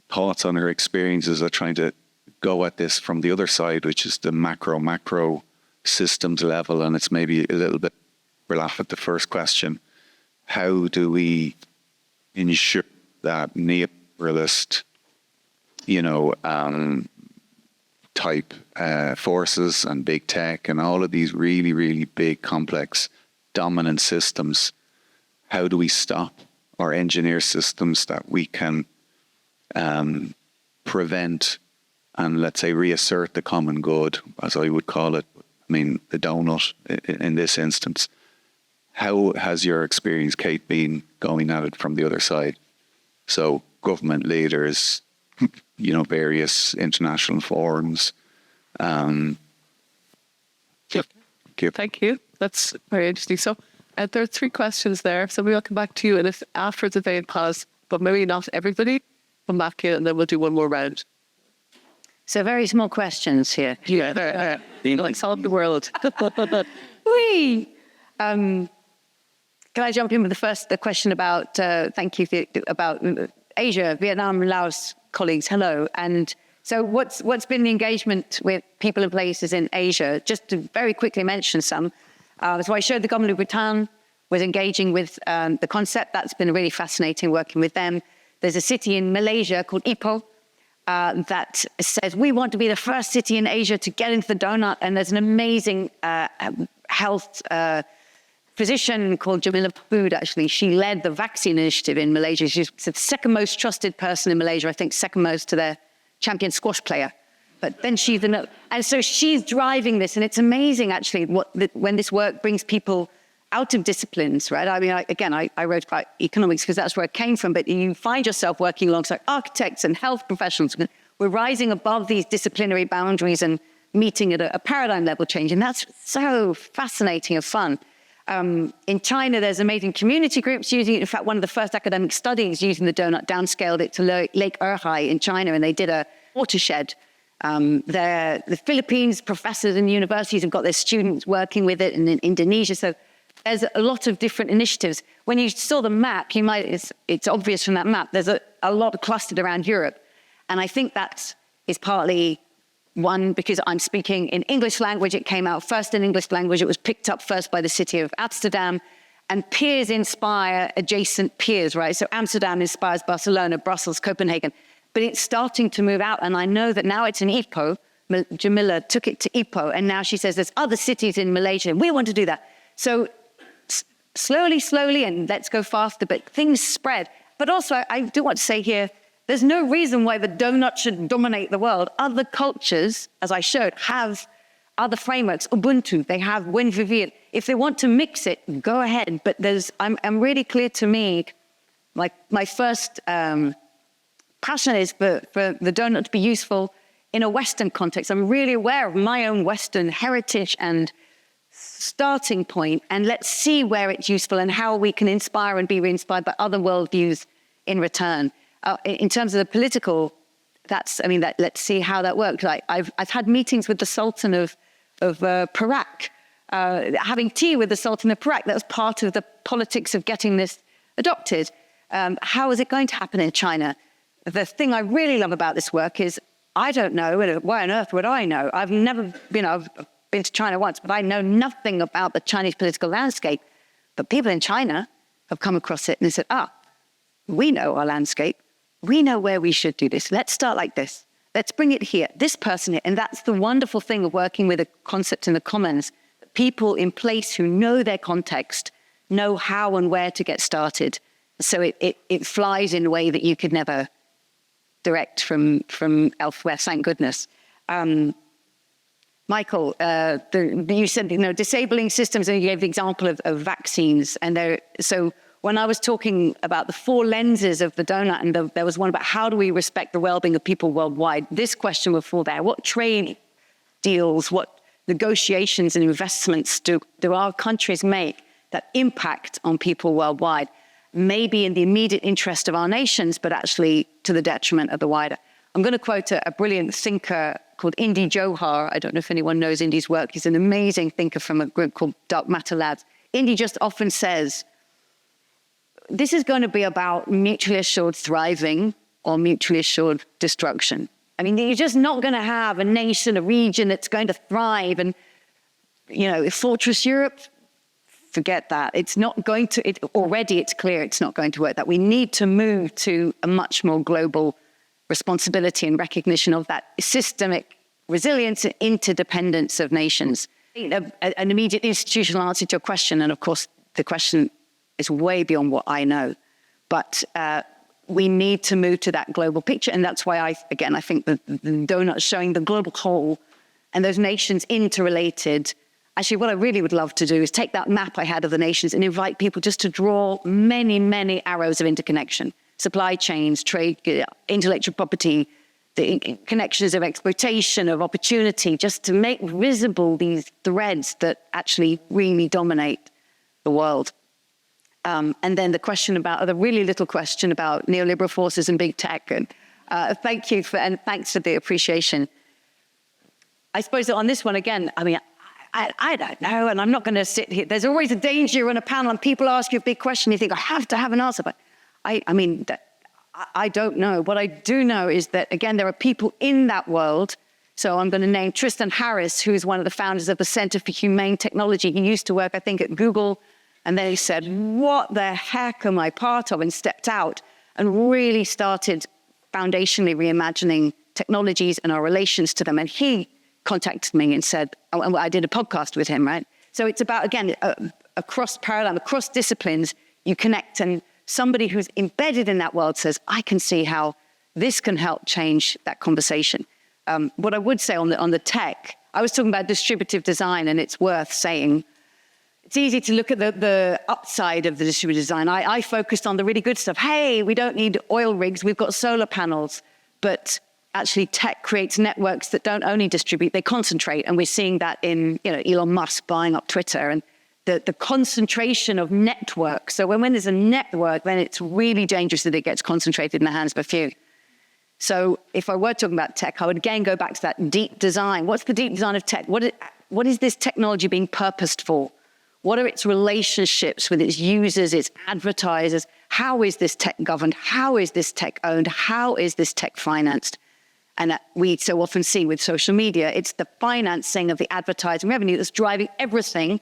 thoughts on her experiences of trying to go at this from the other side, which is the macro systems level. And it's maybe a little bit, we'll laugh at the first question. How do we ensure that neoliberalist, type forces and big tech and all of these really, really big, complex, dominant systems, how do we stop or engineer systems that we can prevent and, let's say, reassert the common good, as I would call it? I mean, the donut in this instance. How has your experience, Kate, been going at it from the other side? So government leaders, various international forums. Thank you. That's very interesting. So there are 3 questions there. So we'll come back to you, and if after the debate pause, but maybe not everybody, come back here, and then we'll do one more round. So very small questions here. Yeah, like solve the world. Whee! Can I jump in with the question about, thank you, about Asia, Vietnam, Laos colleagues, hello. And so what's been the engagement with people and places in Asia? Just to very quickly mention some. So I showed the government of Bhutan was engaging with the concept. That's been really fascinating working with them. There's a city in Malaysia called Ipoh that says, we want to be the first city in Asia to get into the donut. And there's an amazing health physician called Jamila Pabood, actually. She led the vaccine initiative in Malaysia. She's the second most trusted person in Malaysia, I think second most to their champion squash player. But then and so she's driving this. And it's amazing, actually, when this work brings people out of disciplines, right? I mean, I wrote about economics because that's where it came from. But you find yourself working alongside architects and health professionals. We're rising above these disciplinary boundaries and meeting at a paradigm level change. And that's so fascinating and fun. In China, there's amazing community groups using it. In fact, one of the first academic studies using the donut downscaled it to Lake Erhai in China, and they did a watershed. The Philippines, professors and universities have got their students working with it, and in Indonesia. So there's a lot of different initiatives. When you saw the map, it's obvious from that map, there's a lot clustered around Europe. And I think that is partly one, because I'm speaking in English language. It came out first in English language. It was picked up first by the city of Amsterdam. And peers inspire adjacent peers, right? So Amsterdam inspires Barcelona, Brussels, Copenhagen. But it's starting to move out. And I know that now it's in Ipoh. Jamila took it to Ipoh. And now she says there's other cities in Malaysia, and we want to do that. So slowly, and let's go faster. But things spread. But also, I do want to say here, there's no reason why the donut should dominate the world. Other cultures, as I showed, have other frameworks. Ubuntu, they have Win Vivien. If they want to mix it, go ahead. But I'm really clear to me, like my first passion is for the donut to be useful in a Western context. I'm really aware of my own Western heritage and starting point, and let's see where it's useful and how we can inspire and be re-inspired by other worldviews in return. In terms of the political, let's see how that works. I've had meetings with the Sultan of Perak, having tea with the Sultan of Perak. That was part of the politics of getting this adopted. How is it going to happen in China? The thing I really love about this work is I don't know, why on earth would I know? I've never been, I've been to China once, but I know nothing about the Chinese political landscape. But people in China have come across it and they said, we know our landscape. We know where we should do this. Let's start like this. Let's bring it here, this person here. And that's the wonderful thing of working with a concept in the commons. People in place who know their context, know how and where to get started. So it flies in a way that you could never direct from elsewhere, thank goodness. Michael, you said, disabling systems, and you gave the example of vaccines. And so when I was talking about the 4 lenses of the donut, and there was one about how do we respect the well-being of people worldwide, this question would fall there. What trade deals, what negotiations and investments do our countries make that impact on people worldwide? Maybe in the immediate interest of our nations, but actually to the detriment of the wider. I'm going to quote a brilliant thinker called Indy Johar. I don't know if anyone knows Indy's work. He's an amazing thinker from a group called Dark Matter Labs. Indy just often says, this is going to be about mutually assured thriving or mutually assured destruction. I mean, you're just not going to have a nation, a region that's going to thrive. And, Fortress Europe, forget that. It's not going to, already it's clear it's not going to work. That we need to move to a much more global responsibility and recognition of that systemic resilience and interdependence of nations. An immediate institutional answer to your question, and of course, the question is way beyond what I know. But we need to move to that global picture. And that's why I think the donut showing the global whole and those nations interrelated. Actually, what I really would love to do is take that map I had of the nations and invite people just to draw many, many arrows of interconnection. Supply chains, trade, intellectual property, the connections of exploitation, of opportunity, just to make visible these threads that actually really dominate the world. And then the really little question about neoliberal forces and big tech. And thank you and thanks for the appreciation. I suppose that on this one, again, I don't know, and I'm not going to sit here. There's always a danger you're on a panel and people ask you a big question. You think, I have to have an answer. But I don't know. What I do know is that, again, there are people in that world. So I'm going to name Tristan Harris, who's one of the founders of the Center for Humane Technology. He used to work, I think, at Google. And then he said, what the heck am I part of? And stepped out and really started foundationally reimagining technologies and our relations to them. And he contacted me and said, I did a podcast with him, right? So it's about, again, across paradigm, across disciplines, you connect, and somebody who's embedded in that world says, I can see how this can help change that conversation. What I would say on the tech, I was talking about distributive design, and it's worth saying, it's easy to look at the upside of the distributed design. I focused on the really good stuff. Hey, we don't need oil rigs, we've got solar panels. But actually tech creates networks that don't only distribute, they concentrate. And we're seeing that in Elon Musk buying up Twitter. And the concentration of network. So when there's a network, then it's really dangerous that it gets concentrated in the hands of a few. So if I were talking about tech, I would again go back to that deep design. What's the deep design of tech? What is this technology being purposed for? What are its relationships with its users, its advertisers? How is this tech governed? How is this tech owned? How is this tech financed? And we so often see with social media, it's the financing of the advertising revenue that's driving everything,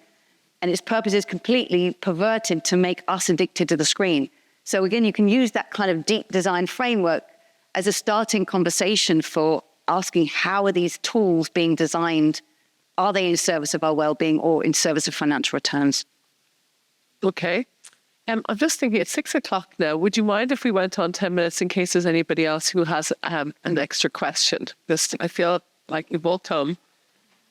and its purpose is completely perverted to make us addicted to the screen. So again, you can use that kind of deep design framework as a starting conversation for asking how are these tools being designed? Are they in service of our well-being or in service of financial returns? Okay. I'm just thinking it's 6 o'clock now. Would you mind if we went on 10 minutes in case there's anybody else who has an extra question? Because I feel like you've all come.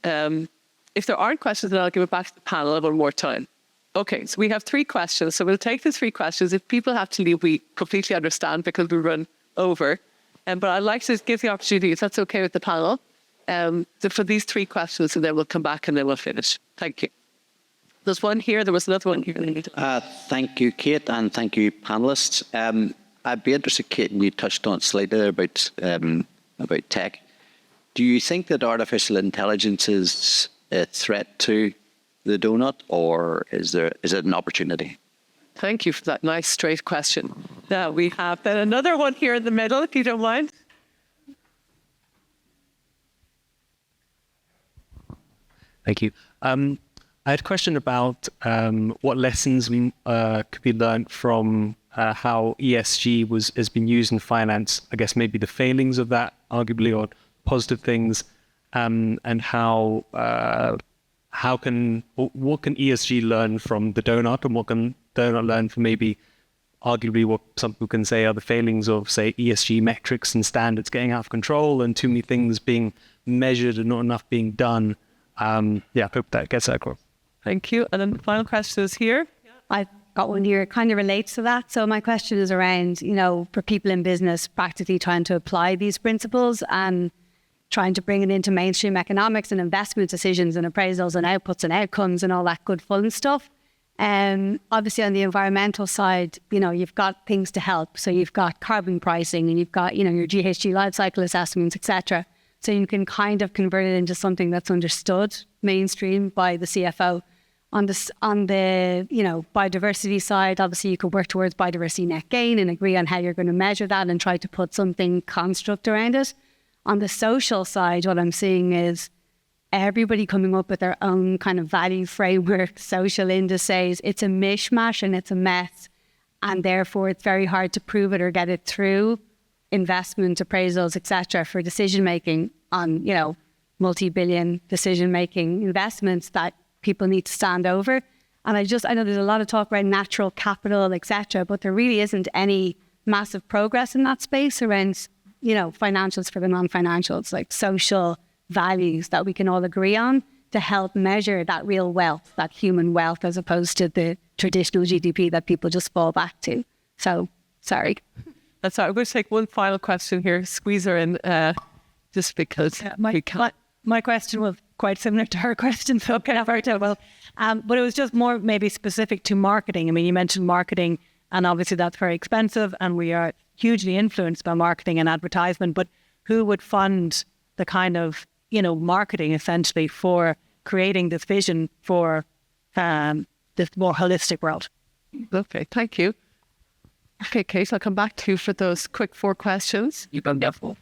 If there aren't questions, then I'll give it back to the panel one more time. Okay, so we have 3 questions. So we'll take the 3 questions. If people have to leave, we completely understand because we run over. But I'd like to give the opportunity, if that's okay with the panel, for these 3 questions, and then we'll come back and then we'll finish. Thank you. There's one here. There was another one here. Thank you, Kate, and thank you, panelists. I'd be interested, Kate, and you touched on it slightly there about tech. Do you think that artificial intelligence is a threat to the donut, or is it an opportunity? Thank you for that nice, straight question. Now we have then another one here in the middle, if you don't mind. Thank you. I had a question about what lessons could be learned from how ESG has been used in finance. I guess maybe the failings of that, arguably, or positive things, and what can ESG learn from the donut, and what can donut learn from maybe arguably what some people can say are the failings of, say, ESG metrics and standards getting out of control and too many things being measured and not enough being done. I hope that gets across. Thank you. And then the final question is here. I've got one here. It kind of relates to that. So my question is around, for people in business practically trying to apply these principles and trying to bring it into mainstream economics and investment decisions and appraisals and outputs and outcomes and all that good fun stuff. Obviously on the environmental side, you've got things to help. So you've got carbon pricing and you've got, your GHG life cycle assessments, etc. So you can kind of convert it into something that's understood mainstream by the CFO. On the biodiversity side, obviously you could work towards biodiversity net gain and agree on how you're going to measure that and try to put something construct around it. On the social side, what I'm seeing is everybody coming up with their own kind of value framework, social indices. It's a mishmash and it's a mess. And therefore, it's very hard to prove it or get it through investment appraisals, etc., for decision making on, multi-billion decision making investments that people need to stand over. And I know there's a lot of talk around natural capital, etc., but there really isn't any massive progress in that space around, financials for the non-financials, like social values that we can all agree on to help measure that real wealth, that human wealth, as opposed to the traditional GDP that people just fall back to. So, sorry. That's all right. I'm going to take one final question here, squeeze her in, just because we can't. My question was quite similar to her question, so kind of hard to well. But it was just more maybe specific to marketing. I mean, you mentioned marketing, and obviously that's very expensive, and we are hugely influenced by marketing and advertisement. But who would fund the kind of, marketing essentially for creating this vision for this more holistic world? Okay, thank you. Okay, Kate, I'll come back to you for those quick 4 questions. You can go.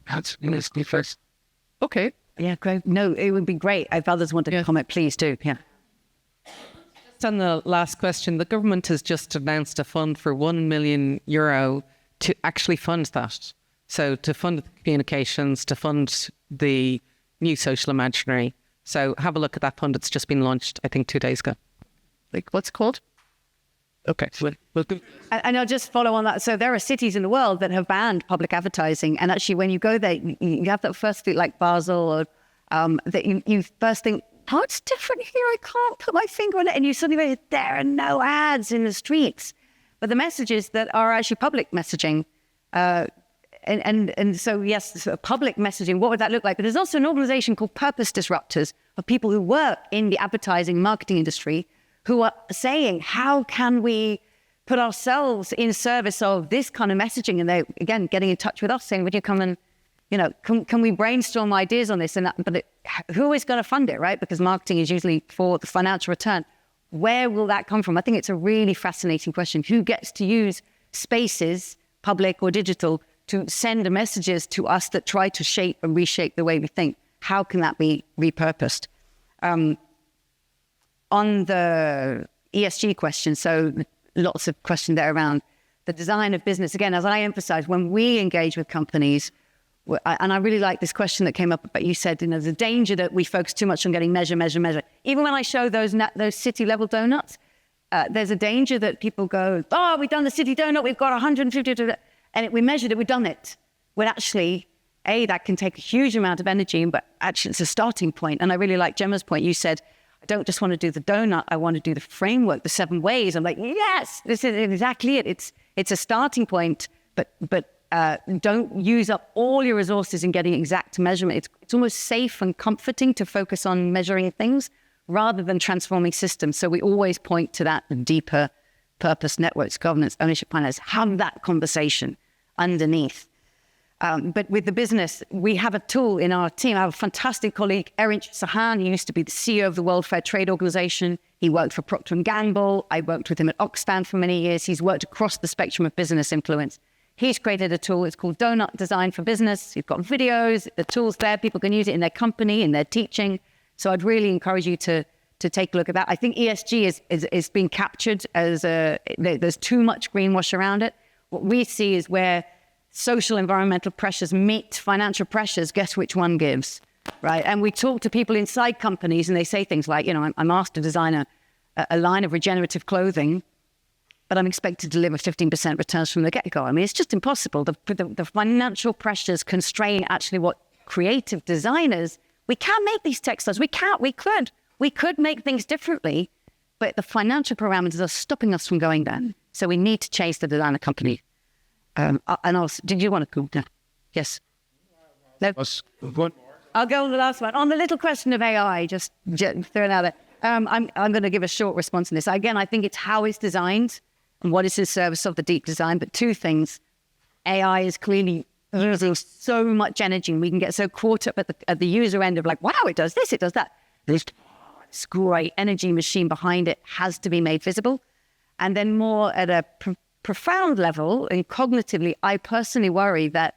That's me first. Okay. Yeah, great. No, it would be great. If others want to comment, please do. Yeah. Just on the last question, the government has just announced a fund for €1 million to actually fund that. So to fund communications, to fund the new social imaginary. So have a look at that fund. It's just been launched, I think, 2 days ago. Like, what's it called? Okay. We'll do. And I'll just follow on that. So there are cities in the world that have banned public advertising. And actually, when you go there, you have that first thing like Basel, or that you first think, oh, it's different here. I can't put my finger on it. And you suddenly realize there are no ads in the streets. But the messages that are actually public messaging, And so, yes, sort of public messaging, what would that look like? But there's also an organization called Purpose Disruptors of people who work in the advertising marketing industry who are saying, how can we put ourselves in service of this kind of messaging? And they, again, getting in touch with us saying, would you come and, can we brainstorm ideas on this? And that, but who is going to fund it, right? Because marketing is usually for the financial return. Where will that come from? I think it's a really fascinating question. Who gets to use spaces, public or digital, to send messages to us that try to shape and reshape the way we think? How can that be repurposed? On the ESG question, so lots of questions there around the design of business. Again, as I emphasize, when we engage with companies, and I really like this question that came up, but you said, there's a danger that we focus too much on getting measure. Even when I show those city level donuts, there's a danger that people go, oh, we've done the city donut, we've got 150, and we measured it, we've done it. When actually, that can take a huge amount of energy, but actually it's a starting point. And I really like Gemma's point. You said, I don't just want to do the donut, I want to do the framework, the 7 ways. I'm like, yes, this is exactly it. It's a starting point, but don't use up all your resources in getting exact measurement. It's almost safe and comforting to focus on measuring things rather than transforming systems. So we always point to that deeper purpose, networks, governance, ownership planners, have that conversation underneath. But with the business, we have a tool in our team. I have a fantastic colleague, Erinch Sahan. He used to be the CEO of the World Fair Trade Organization. He worked for Procter & Gamble. I worked with him at Oxfam for many years. He's worked across the spectrum of business influence. He's created a tool. It's called Doughnut Design for Business. He's got videos. The tool's there. People can use it in their company, in their teaching. So I'd really encourage you to take a look at that. I think ESG is being captured as there's too much greenwash around it. What we see is where social environmental pressures meet financial pressures, guess which one gives, right? And we talk to people inside companies and they say things like, I'm asked to design a line of regenerative clothing, but I'm expected to deliver 15% returns from the get-go. I mean, it's just impossible. The financial pressures constrain actually what creative designers, we can't make these textiles. We could make things differently, but the financial parameters are stopping us from going there. So we need to change the designer company. And also, did you want to go down? Yes. No? I'll go on the last one. On the little question of AI, just throw it out there. I'm going to give a short response on this. Again, I think it's how it's designed and what is the service of the deep design. But 2 things. AI is clearly using so much energy, and we can get so caught up at the user end of like, wow, it does this, it does that. This great energy machine behind it has to be made visible. And then more at a profound level and cognitively, I personally worry that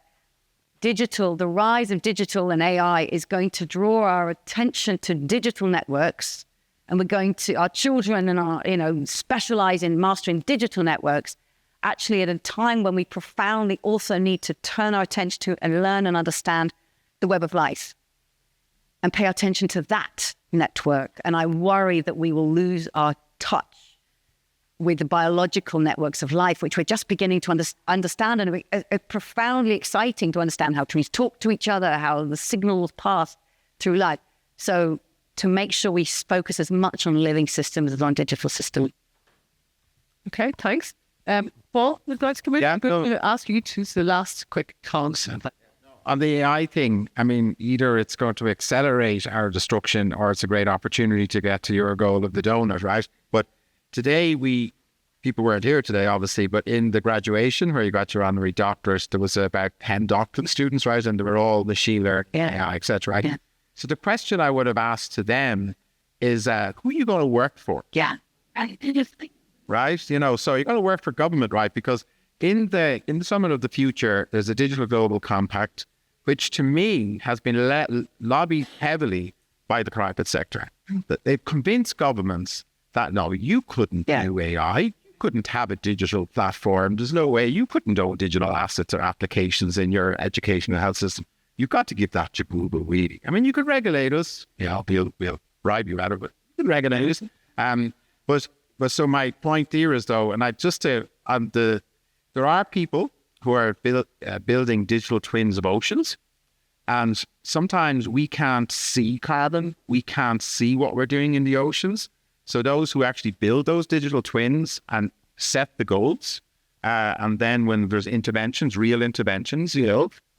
the rise of digital and AI is going to draw our attention to digital networks, and our children and specialize in mastering digital networks, actually at a time when we profoundly also need to turn our attention to and learn and understand the web of life and pay attention to that network. And I worry that we will lose our touch with the biological networks of life, which we're just beginning to understand, and it's profoundly exciting to understand how trees talk to each other, how the signals pass through life. So to make sure we focus as much on living systems as on digital systems. Okay, thanks. Paul, would you like to come in? Yeah, I'm going to ask you to the last quick comments. On the AI thing, I mean, either it's going to accelerate our destruction or it's a great opportunity to get to your goal of the donut, right? But today, people weren't here today, obviously, but in the graduation where you got your honorary doctorate, there was about 10 doctorate students, right? And they were all machine learning, AI, et cetera, right? Yeah. So the question I would have asked to them is, who are you going to work for? Yeah. Right? So you're going to work for government, right? Because in the Summit of the Future, there's a Digital Global Compact, which to me has been lobbied heavily by the private sector. That they've convinced governments that, no, you couldn't do AI, you couldn't have a digital platform, there's no way you couldn't own digital assets or applications in your education and health system. You've got to give that to Google, really. I mean, you could regulate us. Yeah, we'll bribe you out of it. You can regulate us. But so my point there is, though, and there are people who are building digital twins of oceans, and sometimes we can't see carbon, we can't see what we're doing in the oceans. So those who actually build those digital twins and set the goals And then when there's interventions, real interventions,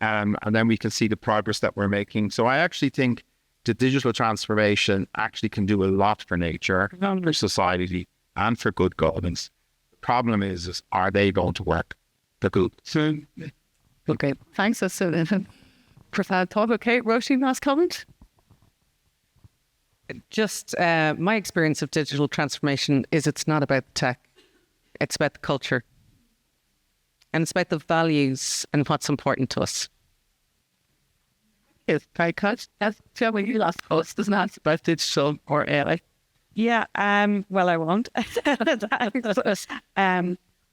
and then we can see the progress that we're making. So I actually think the digital transformation actually can do a lot for nature, for society, and for good governance. The problem is are they going to work? Okay, thanks. That's a profound thought. Okay, Roisin, last comment? Just my experience of digital transformation is it's not about tech. It's about the culture. And it's about the values and what's important to us. Yes, very good. Tell me you last post is not about digital or AI. Yeah, well, I won't.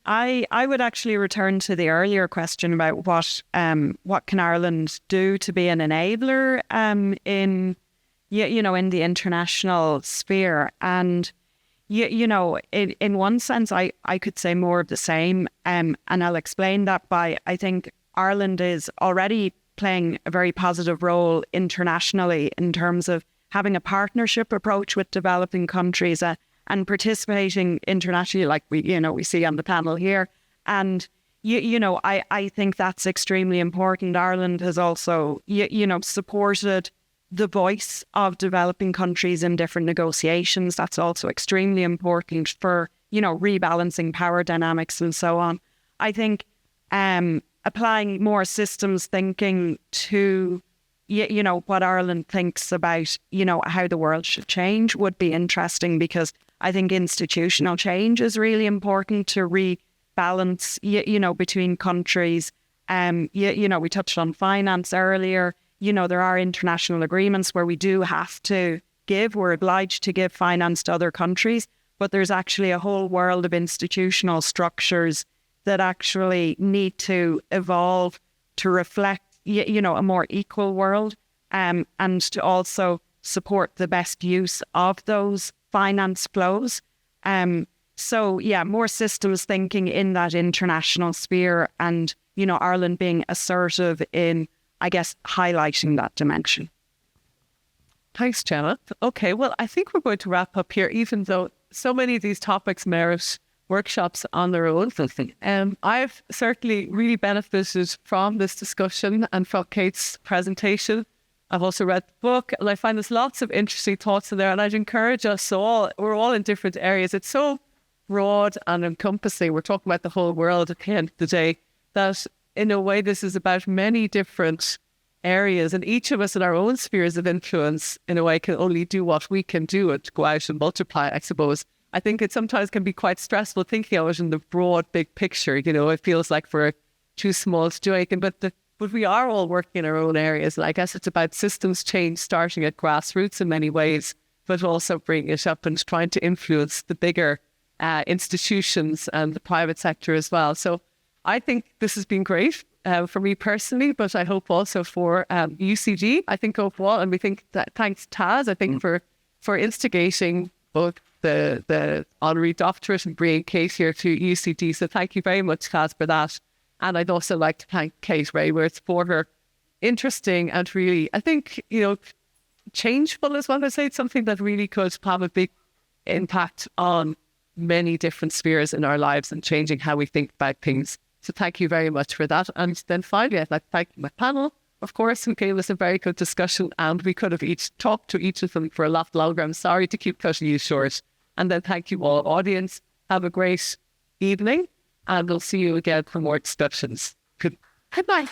I would actually return to the earlier question about what can Ireland do to be an enabler in the international sphere. And in one sense, I could say more of the same. And I'll explain that by, I think Ireland is already playing a very positive role internationally in terms of having a partnership approach with developing countries and participating internationally, like we see on the panel here. And I think that's extremely important. Ireland has also supported the voice of developing countries in different negotiations. That's also extremely important for rebalancing power dynamics and so on. I think applying more systems thinking to what Ireland thinks about how the world should change would be interesting, because I think institutional change is really important to rebalance between countries. We touched on finance earlier. There are international agreements where we do have to we're obliged to give finance to other countries, but there's actually a whole world of institutional structures that actually need to evolve to reflect, a more equal world, and to also support the best use of those finance flows. More systems thinking in that international sphere, and, Ireland being assertive in, I guess, highlighting that dimension. Thanks, Gemma. Okay, well, I think we're going to wrap up here, even though so many of these topics merit workshops on their own. I've certainly really benefited from this discussion and from Kate's presentation. I've also read the book, and I find there's lots of interesting thoughts in there, and I'd encourage us all, we're all in different areas. It's so broad and encompassing. We're talking about the whole world at the end of the day, that in a way this is about many different areas, and each of us in our own spheres of influence, in a way, can only do what we can do and go out and multiply, I suppose. I think it sometimes can be quite stressful thinking of it in the broad, big picture. It feels like we're too small to do anything, but we are all working in our own areas. And I guess it's about systems change starting at grassroots in many ways, but also bringing it up and trying to influence the bigger institutions and the private sector as well. So I think this has been great for me personally, but I hope also for UCD. I think overall, and we think that thanks Taz, I think for instigating both the honorary doctorate and bringing Kate here to UCD. So thank you very much, Taz, for that. And I'd also like to thank Kate Raworth for her interesting and really, I think, changeful as well. I say it's something that really could have a big impact on many different spheres in our lives and changing how we think about things. So thank you very much for that. And then finally, I'd like to thank my panel, of course, who gave us a very good discussion, and we could have each talked to each of them for a lot longer. I'm sorry to keep cutting you short. And then thank you all, audience. Have a great evening, and we'll see you again for more discussions. Good night.